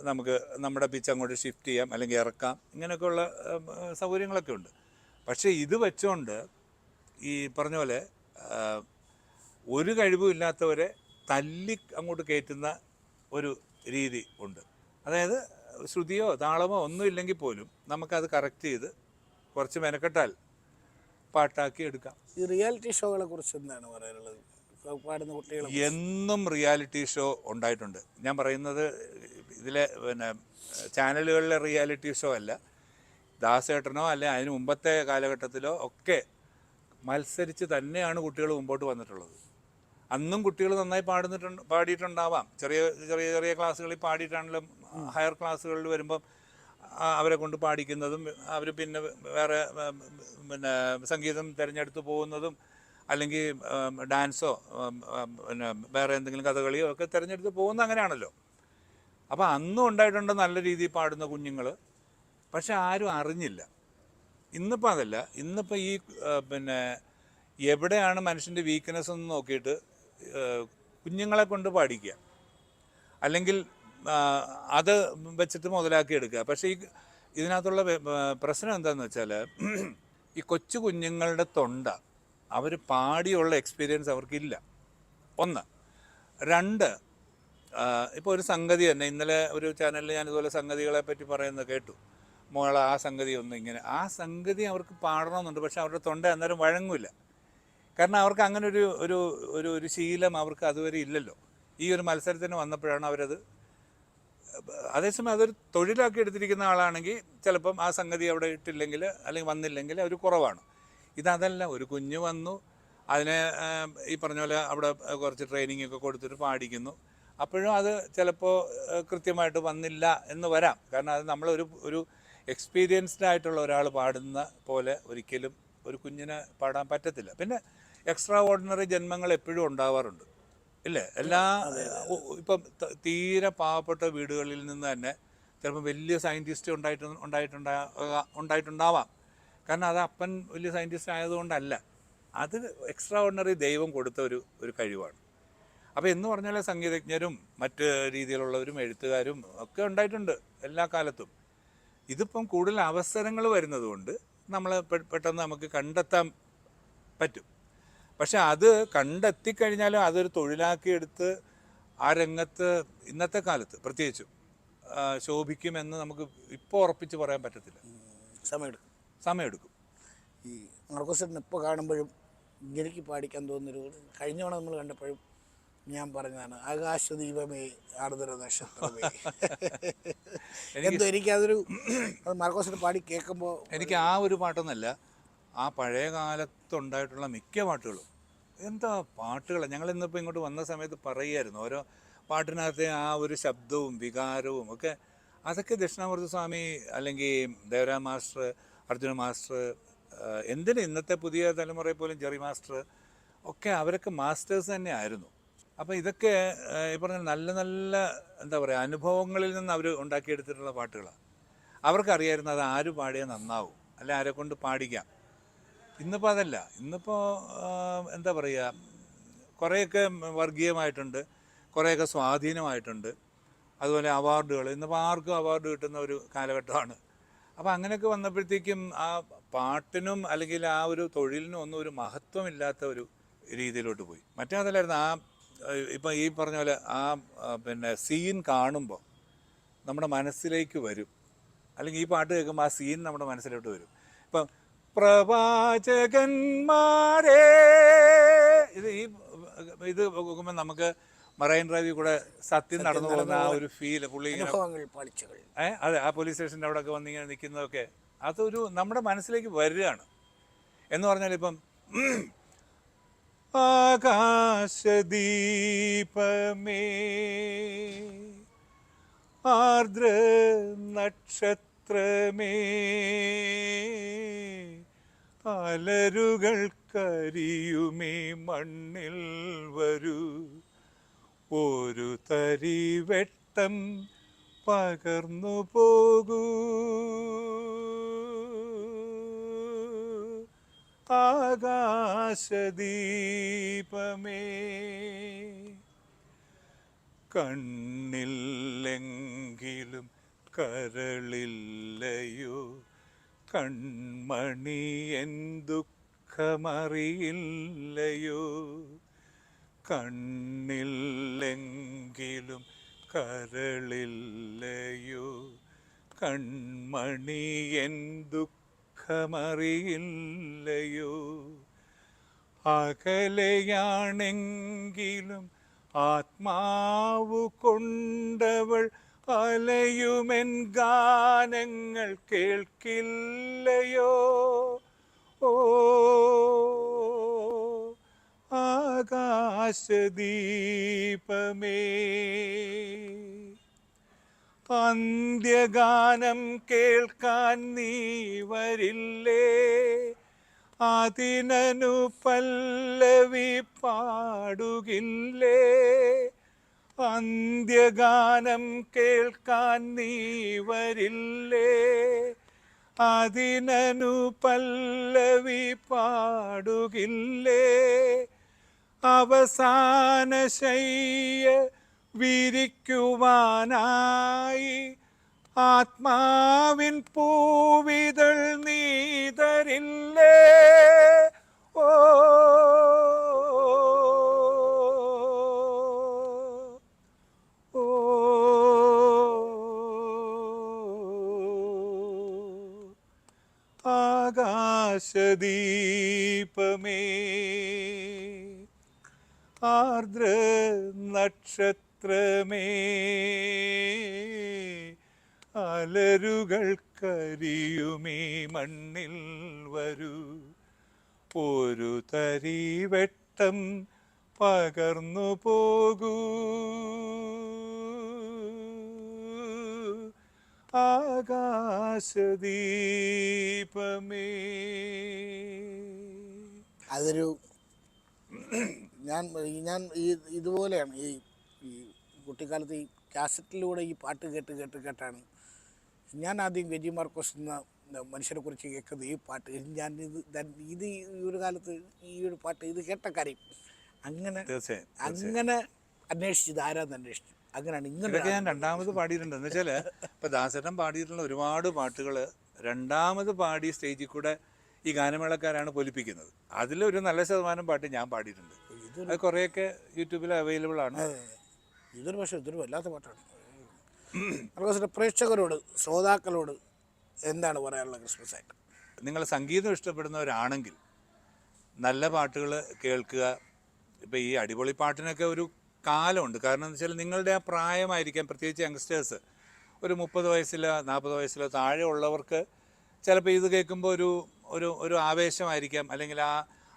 നമുക്ക് നമ്മുടെ പിച്ച് അങ്ങോട്ട് ഷിഫ്റ്റ് ചെയ്യാം, അല്ലെങ്കിൽ ഇറക്കാം, ഇങ്ങനെയൊക്കെയുള്ള സൗകര്യങ്ങളൊക്കെ ഉണ്ട്. പക്ഷേ ഇത് വെച്ചുകൊണ്ട് ഈ പറഞ്ഞ പോലെ ഒരു കഴിവും ഇല്ലാത്തവരെ തല്ലി അങ്ങോട്ട് കയറ്റുന്ന ഒരു രീതി ഉണ്ട്. അതായത് ശ്രുതിയോ താളമോ ഒന്നും ഇല്ലെങ്കിൽ പോലും നമുക്കത് കറക്റ്റ് ചെയ്ത് കുറച്ച് മെനക്കെട്ടാൽ പാട്ടാക്കി എടുക്കാം. ഈ റിയാലിറ്റി ഷോകളെ കുറിച്ച് എന്താണ് പറയാനുള്ളത്? പാടുന്ന കുട്ടികൾ എന്നും റിയാലിറ്റി ഷോ ഉണ്ടായിട്ടുണ്ട്. ഞാൻ പറയുന്നത് ഇതിലെ ചാനലുകളിലെ റിയാലിറ്റി ഷോ അല്ല, ദാസേട്ടനോ അല്ലെ അതിന് മുമ്പത്തെ കാലഘട്ടത്തിലോ ഒക്കെ മത്സരിച്ച് തന്നെയാണ് കുട്ടികൾ മുമ്പോട്ട് വന്നിട്ടുള്ളത്. അന്നും കുട്ടികൾ നന്നായി പാടിയിട്ടുണ്ടാവാം. ചെറിയ ക്ലാസ്സുകളിൽ പാടിയിട്ടാണെങ്കിലും ഹയർ ക്ലാസ്സുകളിൽ വരുമ്പം അവരെ കൊണ്ട് പാടിക്കുന്നതും അവർ പിന്നെ വേറെ സംഗീതം തിരഞ്ഞെടുത്ത് പോകുന്നതും അല്ലെങ്കിൽ ഡാൻസോ വേറെ എന്തെങ്കിലും കഥകളിയോ ഒക്കെ തിരഞ്ഞെടുത്ത് പോകുന്നത് അങ്ങനെയാണല്ലോ. അപ്പോൾ അന്നും ഉണ്ടായിട്ടുണ്ട് നല്ല രീതിയിൽ പാടുന്ന കുഞ്ഞുങ്ങൾ, പക്ഷെ ആരും അറിഞ്ഞില്ല. ഇന്നിപ്പോൾ അതല്ല, ഇന്നിപ്പോൾ ഈ എവിടെയാണ് മനുഷ്യൻ്റെ വീക്ക്നെസ് എന്ന് നോക്കിയിട്ട് കുഞ്ഞുങ്ങളെ കൊണ്ട് പാടിക്കുക, അല്ലെങ്കിൽ അത് വെച്ചിട്ട് മുതലാക്കി എടുക്കുക. പക്ഷേ ഇതിനകത്തുള്ള പ്രശ്നം എന്താണെന്ന് വെച്ചാൽ ഈ കൊച്ചു കുഞ്ഞുങ്ങളുടെ തൊണ്ട അവർ പാടിയുള്ള എക്സ്പീരിയൻസ് അവർക്കില്ല. 1. 2, ഇപ്പോൾ ഒരു സംഗതി തന്നെ ഇന്നലെ ഒരു ചാനലിൽ ഞാനിതുപോലെ സംഗതികളെ പറ്റി പറയുന്നത് കേട്ടു. മോളെ ആ സംഗതി ഒന്നും ഇങ്ങനെ, ആ സംഗതി അവർക്ക് പാടണമെന്നുണ്ട്, പക്ഷെ അവരുടെ തൊണ്ട അന്നേരം വഴങ്ങില്ല. കാരണം അവർക്ക് അങ്ങനെ ഒരു ശീലം അവർക്ക് അതുവരെ ഇല്ലല്ലോ. ഈ ഒരു മത്സരത്തിന് വന്നപ്പോഴാണ് അവരത്. അതേസമയം അതൊരു തൊഴിലാക്കി എടുത്തിരിക്കുന്ന ആളാണെങ്കിൽ ചിലപ്പം ആ സംഗതി അവിടെ ഇട്ടില്ലെങ്കിൽ അല്ലെങ്കിൽ വന്നില്ലെങ്കിൽ അവർ കുറവാണ്. ഇതല്ല, ഒരു കുഞ്ഞ് വന്നു, അതിനെ ഈ പറഞ്ഞ പോലെ അവിടെ കുറച്ച് ട്രെയിനിങ് ഒക്കെ കൊടുത്തിട്ട് പാടിക്കുന്നു, അപ്പോഴും അത് ചിലപ്പോൾ കൃത്യമായിട്ട് വന്നില്ല എന്ന് വരാം. കാരണം അത് നമ്മളൊരു എക്സ്പീരിയൻസ്ഡ് ആയിട്ടുള്ള ഒരാൾ പാടുന്ന പോലെ ഒരിക്കലും ഒരു കുഞ്ഞിന് പാടാൻ പറ്റത്തില്ല. പിന്നെ എക്സ്ട്രാ ഓർഡിനറി ജന്മങ്ങൾ എപ്പോഴും ഉണ്ടാവാറുണ്ട്, ഇല്ലേ? ഇപ്പം തീരെ പാവപ്പെട്ട വീടുകളിൽ നിന്ന് തന്നെ ചിലപ്പോൾ വലിയ സയൻറ്റിസ്റ്റ് ഉണ്ടായിട്ടുണ്ടാവാം. കാരണം അത് അപ്പൻ വലിയ സയൻറ്റിസ്റ്റ് ആയതുകൊണ്ടല്ല, അത് എക്സ്ട്രാ ഓർഡിനറി ദൈവം കൊടുത്ത ഒരു കഴിവാണ്. അപ്പോൾ എന്ന് പറഞ്ഞാൽ സംഗീതജ്ഞരും മറ്റ് രീതിയിലുള്ളവരും എഴുത്തുകാരും ഒക്കെ ഉണ്ടായിട്ടുണ്ട് എല്ലാ കാലത്തും. ഇതിപ്പം കൂടുതൽ അവസരങ്ങൾ വരുന്നതുകൊണ്ട് നമ്മൾ പെട്ടെന്ന് നമുക്ക് കണ്ടെത്താൻ പറ്റും. പക്ഷെ അത് കണ്ടെത്തിക്കഴിഞ്ഞാലും അതൊരു തൊഴിലാക്കിയെടുത്ത് ആ രംഗത്ത് ഇന്നത്തെ കാലത്ത് പ്രത്യേകിച്ചും ശോഭിക്കുമെന്ന് നമുക്ക് ഇപ്പോൾ ഉറപ്പിച്ച് പറയാൻ പറ്റത്തില്ല. സമയമെടുക്കും. ഈ മാർക്കോസേട്ടൻ ഇപ്പോൾ കാണുമ്പോഴും എനിക്ക് പാടിക്കാൻ തോന്നുന്നൊരു കഴിഞ്ഞോണം നമ്മൾ കണ്ടപ്പോഴും ഞാൻ പറഞ്ഞതാണ് ആകാശദീപമേ ആർദ്ര നക്ഷത്രമേ. എന്തോ എനിക്കതൊരു മാർക്കോസേട്ടൻ പാടി കേൾക്കുമ്പോൾ എനിക്ക് ആ ഒരു പാട്ടൊന്നല്ല, ആ പഴയ കാലത്തുണ്ടായിട്ടുള്ള മിക്ക പാട്ടുകളും എന്താ പാട്ടുകളാണ്. ഞങ്ങൾ ഇന്നിപ്പോൾ ഇങ്ങോട്ട് വന്ന സമയത്ത് പറയുമായിരുന്നു ഓരോ പാട്ടിനകത്തെ ആ ഒരു ശബ്ദവും വികാരവും ഒക്കെ. അതൊക്കെ ദക്ഷിണാമൂർത്തി സ്വാമി അല്ലെങ്കിൽ ദേവരാം മാസ്റ്റർ, അർജുന മാസ്റ്റർ, എന്തിന് ഇന്നത്തെ പുതിയ തലമുറയെ പോലും ജെറി മാസ്റ്റർ ഒക്കെ അവരൊക്കെ മാസ്റ്റേഴ്സ് തന്നെ ആയിരുന്നു. അപ്പോൾ ഇതൊക്കെ ഈ പറഞ്ഞ നല്ല നല്ല എന്താ പറയുക അനുഭവങ്ങളിൽ നിന്ന് അവർ ഉണ്ടാക്കിയെടുത്തിട്ടുള്ള പാട്ടുകളാണ്. അവർക്കറിയായിരുന്നു അത് ആര് പാടിയാൽ നന്നാവും, അല്ലെ ആരെ കൊണ്ട് പാടിക്കാം. ഇന്നിപ്പോൾ അതല്ല. ഇന്നിപ്പോൾ എന്താ പറയുക, കുറേയൊക്കെ വർഗീയമായിട്ടുണ്ട്, കുറേയൊക്കെ സ്വാധീനമായിട്ടുണ്ട്. അതുപോലെ അവാർഡുകൾ, ഇന്നിപ്പോൾ ആർക്കും അവാർഡ് കിട്ടുന്ന ഒരു കാലഘട്ടമാണ്. അപ്പോൾ അങ്ങനെയൊക്കെ വന്നപ്പോഴത്തേക്കും ആ പാട്ടിനും അല്ലെങ്കിൽ ആ ഒരു തൊഴിലിനും ഒന്നും ഒരു മഹത്വമില്ലാത്ത ഒരു രീതിയിലോട്ട് പോയി. മറ്റേ അതല്ലായിരുന്നു. ഇപ്പം ഈ പറഞ്ഞ പോലെ പിന്നെ സീൻ കാണുമ്പോൾ നമ്മുടെ മനസ്സിലേക്ക് വരും, അല്ലെങ്കിൽ ഈ പാട്ട് കേൾക്കുമ്പോൾ ആ സീൻ നമ്മുടെ മനസ്സിലോട്ട് വരും. ഇപ്പം പ്രവാചകന്മാരേ, ഇത് നോക്കുമ്പോൾ നമുക്ക് മറൈൻ ഡ്രൈവിൽ കൂടെ സത്യം നടന്നു പോകുന്ന ആ ഒരു ഫീല്, പുള്ളി അതെ ആ പോലീസ് സ്റ്റേഷൻ്റെ അവിടെയൊക്കെ വന്നിങ്ങനെ നിൽക്കുന്നതൊക്കെ അതൊരു നമ്മുടെ മനസ്സിലേക്ക് വരികയാണ്. എന്ന് പറഞ്ഞാൽ ഇപ്പം ആകാശദീപമേ ആർദ്ര നക്ഷത്രമേ അലരുകൾ കരിയുമേ മണ്ണിൽ വരൂ, ഒരു തരി വെട്ടം പകർന്നു പോകൂ, ആകാശദീപമേ. കണ്ണില്ലെങ്കിലും കരളില്ലയോ കൺമണി എൻ ദുഃഖമറിയില്ലയോ, കണ്ണില്ലെങ്കിലും കരളില്ലയോ കൺമണി എൻ ദുഃഖമറിയില്ലയോ, അകലെയാണെങ്കിലും ആത്മാവു കൊണ്ടവൾ അലയുമെൻ ഗാനങ്ങൾ കേൾക്കില്ലയോ, ഓ ആകാശദീപമേ. അന്ത്യഗാനം കേൾക്കാൻ നീ വരില്ലേ, അതിനു പല്ലവി പാടുകില്ലേ, അന്ത്യഗാനം കേൾക്കാൻ നീ വരില്ലേ, അതിനു പല്ലവി പാടുകില്ലേ, അവസാന ശയ്യ വിരിക്കുവാനായി ആത്മാവിൻ പൂവിതൾ നീ തരില്ലേ, ഓ ആകാശദീപമേ ആർദ്ര നക്ഷത്രമേ അലരുകൾ കരിയുമീ മണ്ണിൽ വരൂ, ഒരു തരി വെട്ടം പകർന്നു പോകൂ ആകാശദീപമേ. അതൊരു ഞാൻ ഞാൻ ഈ ഇതുപോലെയാണ് ഈ ഈ കുട്ടിക്കാലത്ത് ഈ കാസറ്റിലൂടെ ഈ പാട്ട് കേട്ട് കേട്ട് കേട്ടാണ് ഞാൻ ആദ്യം ഗജി മാർക്കോസ് എന്ന മനുഷ്യനെ കുറിച്ച് കേൾക്കുന്നത്. ഈ പാട്ട് ഞാൻ ഇത് ഈ ഒരു കാലത്ത് ഈ ഒരു പാട്ട് ഇത് കേട്ട കാര്യം അങ്ങനെ അങ്ങനെ അന്വേഷിച്ചത് ആരാന്ന് അന്വേഷിച്ചു. അങ്ങനെയാണ് ഇതൊക്കെ ഞാൻ ഇങ്ങനെ രണ്ടാമത് പാടിയിട്ടുണ്ട്. എന്ന് വെച്ചാൽ ഇപ്പം ദാസേട്ടൻ പാടിയിട്ടുള്ള ഒരുപാട് പാട്ടുകൾ രണ്ടാമത് പാടി സ്റ്റേജിൽ കൂടെ ഈ ഗാനമേളക്കാരാണ് പൊലിപ്പിക്കുന്നത്. അതിലൊരു നല്ല ശതമാനം പാട്ട് ഞാൻ പാടിയിട്ടുണ്ട്. അത് കുറേയൊക്കെ യൂട്യൂബിൽ അവൈലബിൾ ആണ്. ഇതൊരു പക്ഷേ ഇതൊരു വല്ലാത്ത പാട്ടാണ്. മാർക്കോസിൻ്റെ പ്രേക്ഷകരോട് ശ്രോതാക്കളോട് എന്താണ് പറയാനുള്ളത് ക്രിസ്മസ് ആയിട്ട്? നിങ്ങൾ സംഗീതം ഇഷ്ടപ്പെടുന്നവരാണെങ്കിൽ നല്ല പാട്ടുകൾ കേൾക്കുക. ഇപ്പം ഈ അടിപൊളി പാട്ടിനൊക്കെ ഒരു കാലമുണ്ട്. കാരണം എന്ന് വെച്ചാൽ നിങ്ങളുടെ ആ പ്രായമായിരിക്കാം, പ്രത്യേകിച്ച് യങ്സ്റ്റേഴ്സ്, ഒരു 30 വയസ്സിലോ 40 വയസ്സിലോ താഴെ ഉള്ളവർക്ക് ചിലപ്പോൾ ഇത് കേൾക്കുമ്പോൾ ഒരു ഒരു ഒരു ആവേശമായിരിക്കാം. അല്ലെങ്കിൽ ആ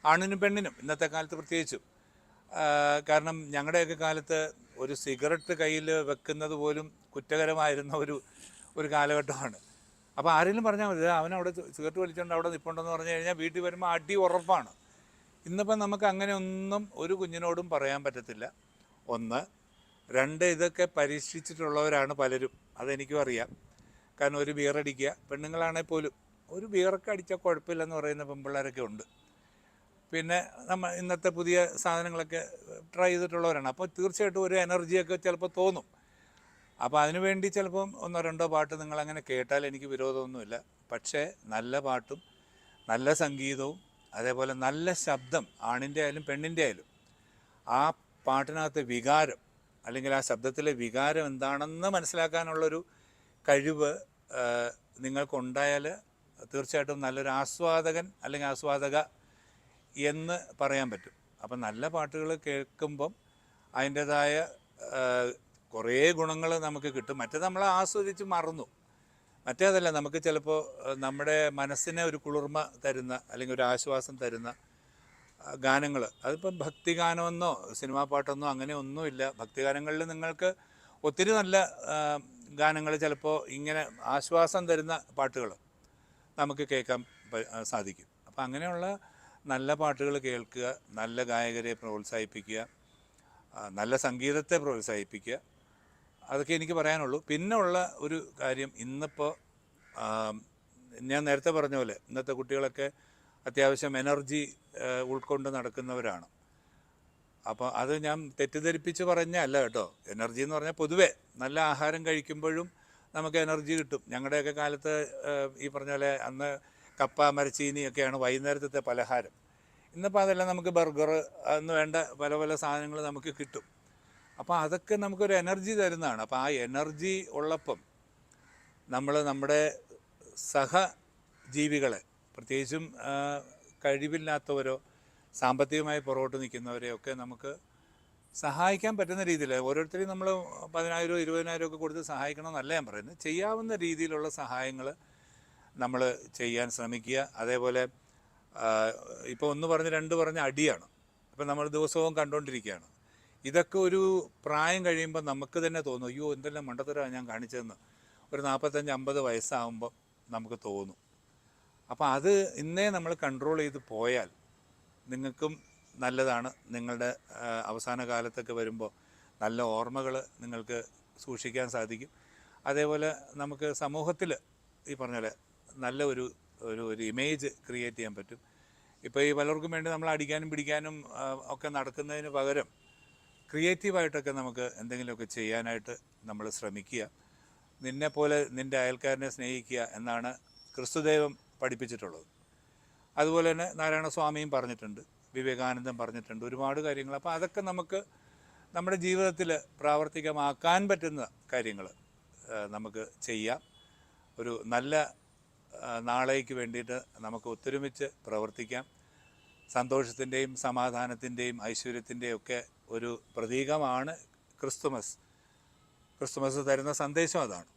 ആണിനും പെണ്ണിനും ഇന്നത്തെ കാലത്ത് പ്രത്യേകിച്ചും. കാരണം ഞങ്ങളുടെയൊക്കെ കാലത്ത് ഒരു സിഗരറ്റ് കയ്യിൽ വെക്കുന്നത് പോലും കുറ്റകരമായിരുന്ന ഒരു കാലഘട്ടമാണ്. അപ്പോൾ ആരെങ്കിലും പറഞ്ഞാൽ മതി അവനവിടെ സിഗരറ്റ് വലിച്ചുകൊണ്ട് അവിടെ നിൽപ്പുണ്ടെന്ന് പറഞ്ഞു കഴിഞ്ഞാൽ വീട്ടിൽ വരുമ്പോൾ അടി ഉറപ്പാണ്. ഇന്നിപ്പം നമുക്ക് അങ്ങനെ ഒന്നും ഒരു കുഞ്ഞിനോടും പറയാൻ പറ്റത്തില്ല. 1. 2, ഇതൊക്കെ പരീക്ഷിച്ചിട്ടുള്ളവരാണ് പലരും. അതെനിക്കും അറിയാം. കാരണം ഒരു ബിയറടിക്കുക, പെണ്ണുങ്ങളാണെങ്കിൽ പോലും ഒരു ബിയറൊക്കെ അടിച്ചാൽ കുഴപ്പമില്ലെന്ന് പറയുന്ന പെൺപിള്ളേരൊക്കെ ഉണ്ട്. പിന്നെ ഇന്നത്തെ പുതിയ സാധനങ്ങളൊക്കെ ട്രൈ ചെയ്തിട്ടുള്ളവരാണ്. അപ്പോൾ തീർച്ചയായിട്ടും ഒരു എനർജിയൊക്കെ ചിലപ്പോൾ തോന്നും. അപ്പോൾ അതിനുവേണ്ടി ചിലപ്പം 1 2 പാട്ട് നിങ്ങളങ്ങനെ കേട്ടാൽ എനിക്ക് വിരോധമൊന്നുമില്ല. പക്ഷേ നല്ല പാട്ടും നല്ല സംഗീതവും അതേപോലെ നല്ല ശബ്ദം, ആണിൻ്റെ ആയാലും പെണ്ണിൻ്റെ ആയാലും, ആ പാട്ടിനകത്തെ വികാരം അല്ലെങ്കിൽ ആ ശബ്ദത്തിലെ വികാരം എന്താണെന്ന് മനസ്സിലാക്കാനുള്ളൊരു കഴിവ് നിങ്ങൾക്കുണ്ടായാൽ തീർച്ചയായിട്ടും നല്ലൊരു ആസ്വാദകൻ അല്ലെങ്കിൽ ആസ്വാദക എന്ന് പറയാൻ പറ്റും. അപ്പം നല്ല പാട്ടുകൾ കേൾക്കുമ്പം അതിൻ്റേതായ കുറേ ഗുണങ്ങൾ നമുക്ക് കിട്ടും. മറ്റേ നമ്മൾ ആസ്വദിച്ച് മറന്നു. മറ്റേതല്ല, നമുക്ക് ചിലപ്പോൾ നമ്മുടെ മനസ്സിനെ ഒരു കുളിർമ തരുന്ന അല്ലെങ്കിൽ ഒരു ആശ്വാസം തരുന്ന ഗാനങ്ങൾ, അതിപ്പം ഭക്തിഗാനമെന്നോ സിനിമാ പാട്ടെന്നോ അങ്ങനെ ഒന്നുമില്ല. ഭക്തിഗാനങ്ങളിൽ നിങ്ങൾക്ക് ഒത്തിരി നല്ല ഗാനങ്ങൾ, ചിലപ്പോൾ ഇങ്ങനെ ആശ്വാസം തരുന്ന പാട്ടുകൾ നമുക്ക് കേൾക്കാൻ സാധിക്കും. അപ്പം അങ്ങനെയുള്ള നല്ല പാട്ടുകൾ കേൾക്കുക, നല്ല ഗായകരെ പ്രോത്സാഹിപ്പിക്കുക, നല്ല സംഗീതത്തെ പ്രോത്സാഹിപ്പിക്കുക. അതൊക്കെ എനിക്ക് പറയാനുള്ളൂ. പിന്നെ ഉള്ള ഒരു കാര്യം, ഇന്നിപ്പോൾ ഞാൻ നേരത്തെ പറഞ്ഞ പോലെ ഇന്നത്തെ കുട്ടികളൊക്കെ അത്യാവശ്യം എനർജി ഉൾക്കൊണ്ട് നടക്കുന്നവരാണ്. അപ്പോൾ അത് ഞാൻ തെറ്റിദ്ധരിപ്പിച്ച് പറഞ്ഞല്ല കേട്ടോ. എനർജി എന്ന് പറഞ്ഞാൽ പൊതുവേ നല്ല ആഹാരം കഴിക്കുമ്പോഴും നമുക്ക് എനർജി കിട്ടും. ഞങ്ങളുടെയൊക്കെ കാലത്ത് ഈ പറഞ്ഞ പോലെ അന്ന് കപ്പ മരച്ചീനിയൊക്കെയാണ് വൈകുന്നേരത്തെ പലഹാരം. ഇന്നിപ്പോൾ അതെല്ലാം നമുക്ക് ബർഗർ എന്ന് വേണ്ട പല പല സാധനങ്ങൾ നമുക്ക് കിട്ടും. അപ്പോൾ അതൊക്കെ നമുക്കൊരു എനർജി തരുന്നതാണ്. അപ്പോൾ ആ എനർജി ഉള്ളപ്പം നമ്മൾ നമ്മുടെ സഹജീവികളെ, പ്രത്യേകിച്ചും കഴിവില്ലാത്തവരോ സാമ്പത്തികമായി പുറകോട്ട് നിൽക്കുന്നവരെയൊക്കെ നമുക്ക് സഹായിക്കാൻ പറ്റുന്ന രീതിയിൽ, ഓരോരുത്തരെയും നമ്മൾ 10,000 20,000 ഒക്കെ കൊടുത്ത് സഹായിക്കണമെന്നല്ല ഞാൻ പറയുന്നത്. ചെയ്യാവുന്ന രീതിയിലുള്ള സഹായങ്ങൾ നമ്മൾ ചെയ്യാൻ ശ്രമിക്കുക. അതേപോലെ ഇപ്പോൾ 1 പറഞ്ഞ് 2 പറഞ്ഞ് അടിയാണ്. ഇപ്പം നമ്മൾ ദിവസവും കണ്ടുകൊണ്ടിരിക്കുകയാണ്. ഇതൊക്കെ ഒരു പ്രായം കഴിയുമ്പോൾ നമുക്ക് തന്നെ തോന്നും, അയ്യോ എന്തെല്ലാം മണ്ടത്തരമാണ് ഞാൻ കാണിച്ചതെന്ന്. ഒരു 45-50 വയസ്സാകുമ്പോൾ നമുക്ക് തോന്നും. അപ്പോൾ അത് ഇന്നേ നമ്മൾ കൺട്രോൾ ചെയ്ത് പോയാൽ നിങ്ങൾക്കും നല്ലതാണ്. നിങ്ങളുടെ അവസാന കാലത്തൊക്കെ വരുമ്പോൾ നല്ല ഓർമ്മകൾ നിങ്ങൾക്ക് സൂക്ഷിക്കാൻ സാധിക്കും. അതേപോലെ നമുക്ക് സമൂഹത്തിൽ ഈ പറഞ്ഞ പോലെ നല്ല ഒരു ഇമേജ് ക്രിയേറ്റ് ചെയ്യാൻ പറ്റും. ഇപ്പോൾ ഈ പലർക്കും വേണ്ടി നമ്മൾ അടിക്കാനും പിടിക്കാനും ഒക്കെ നടക്കുന്നതിന് പകരം ക്രിയേറ്റീവായിട്ടൊക്കെ നമുക്ക് എന്തെങ്കിലുമൊക്കെ ചെയ്യാനായിട്ട് നമ്മൾ ശ്രമിക്കുക. നിന്നെപ്പോലെ നിൻ്റെ അയൽക്കാരനെ സ്നേഹിക്കുക എന്നാണ് ക്രിസ്തുദൈവം പഠിപ്പിച്ചിട്ടുള്ളത്. അതുപോലെ തന്നെ നാരായണസ്വാമിയും പറഞ്ഞിട്ടുണ്ട്, വിവേകാനന്ദൻ പറഞ്ഞിട്ടുണ്ട്, ഒരുപാട് കാര്യങ്ങൾ. അപ്പോൾ അതൊക്കെ നമുക്ക് നമ്മുടെ ജീവിതത്തിൽ പ്രാവർത്തികമാക്കാൻ പറ്റുന്ന കാര്യങ്ങൾ നമുക്ക് ചെയ്യാം. ഒരു നല്ല നാളേക്ക് വേണ്ടിയിട്ട് നമുക്ക് ഒത്തൊരുമിച്ച് പ്രവർത്തിക്കാം. സന്തോഷത്തിൻ്റെയും സമാധാനത്തിൻ്റെയും ഐശ്വര്യത്തിൻ്റെയും ഒക്കെ ഒരു പ്രതീകമാണ് ക്രിസ്തുമസ്. ക്രിസ്തുമസ് തരുന്ന സന്ദേശം അതാണ്.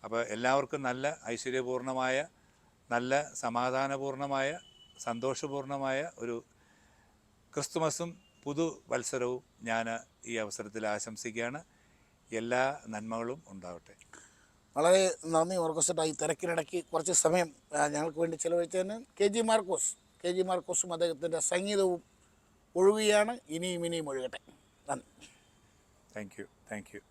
അപ്പോൾ എല്ലാവർക്കും നല്ല ഐശ്വര്യപൂർണമായ, നല്ല സമാധാനപൂർണമായ, സന്തോഷപൂർണമായ ഒരു ക്രിസ്തുമസും പുതുവത്സരവും ഞാൻ ഈ അവസരത്തിൽ ആശംസിക്കുകയാണ്. എല്ലാ നന്മകളും ഉണ്ടാവട്ടെ. വളരെ നന്ദി ഓർക്കസ്റ്റ. ഈ തിരക്കിനിടയ്ക്ക് കുറച്ച് സമയം ഞങ്ങൾക്ക് വേണ്ടി ചിലവഴിച്ചതിന് കെ ജി മാർക്കോസും അദ്ദേഹത്തിൻ്റെ സംഗീതവും ഒഴുകുകയാണ്. ഇനിയും ഒഴുകട്ടെ. നന്ദി. Thank you.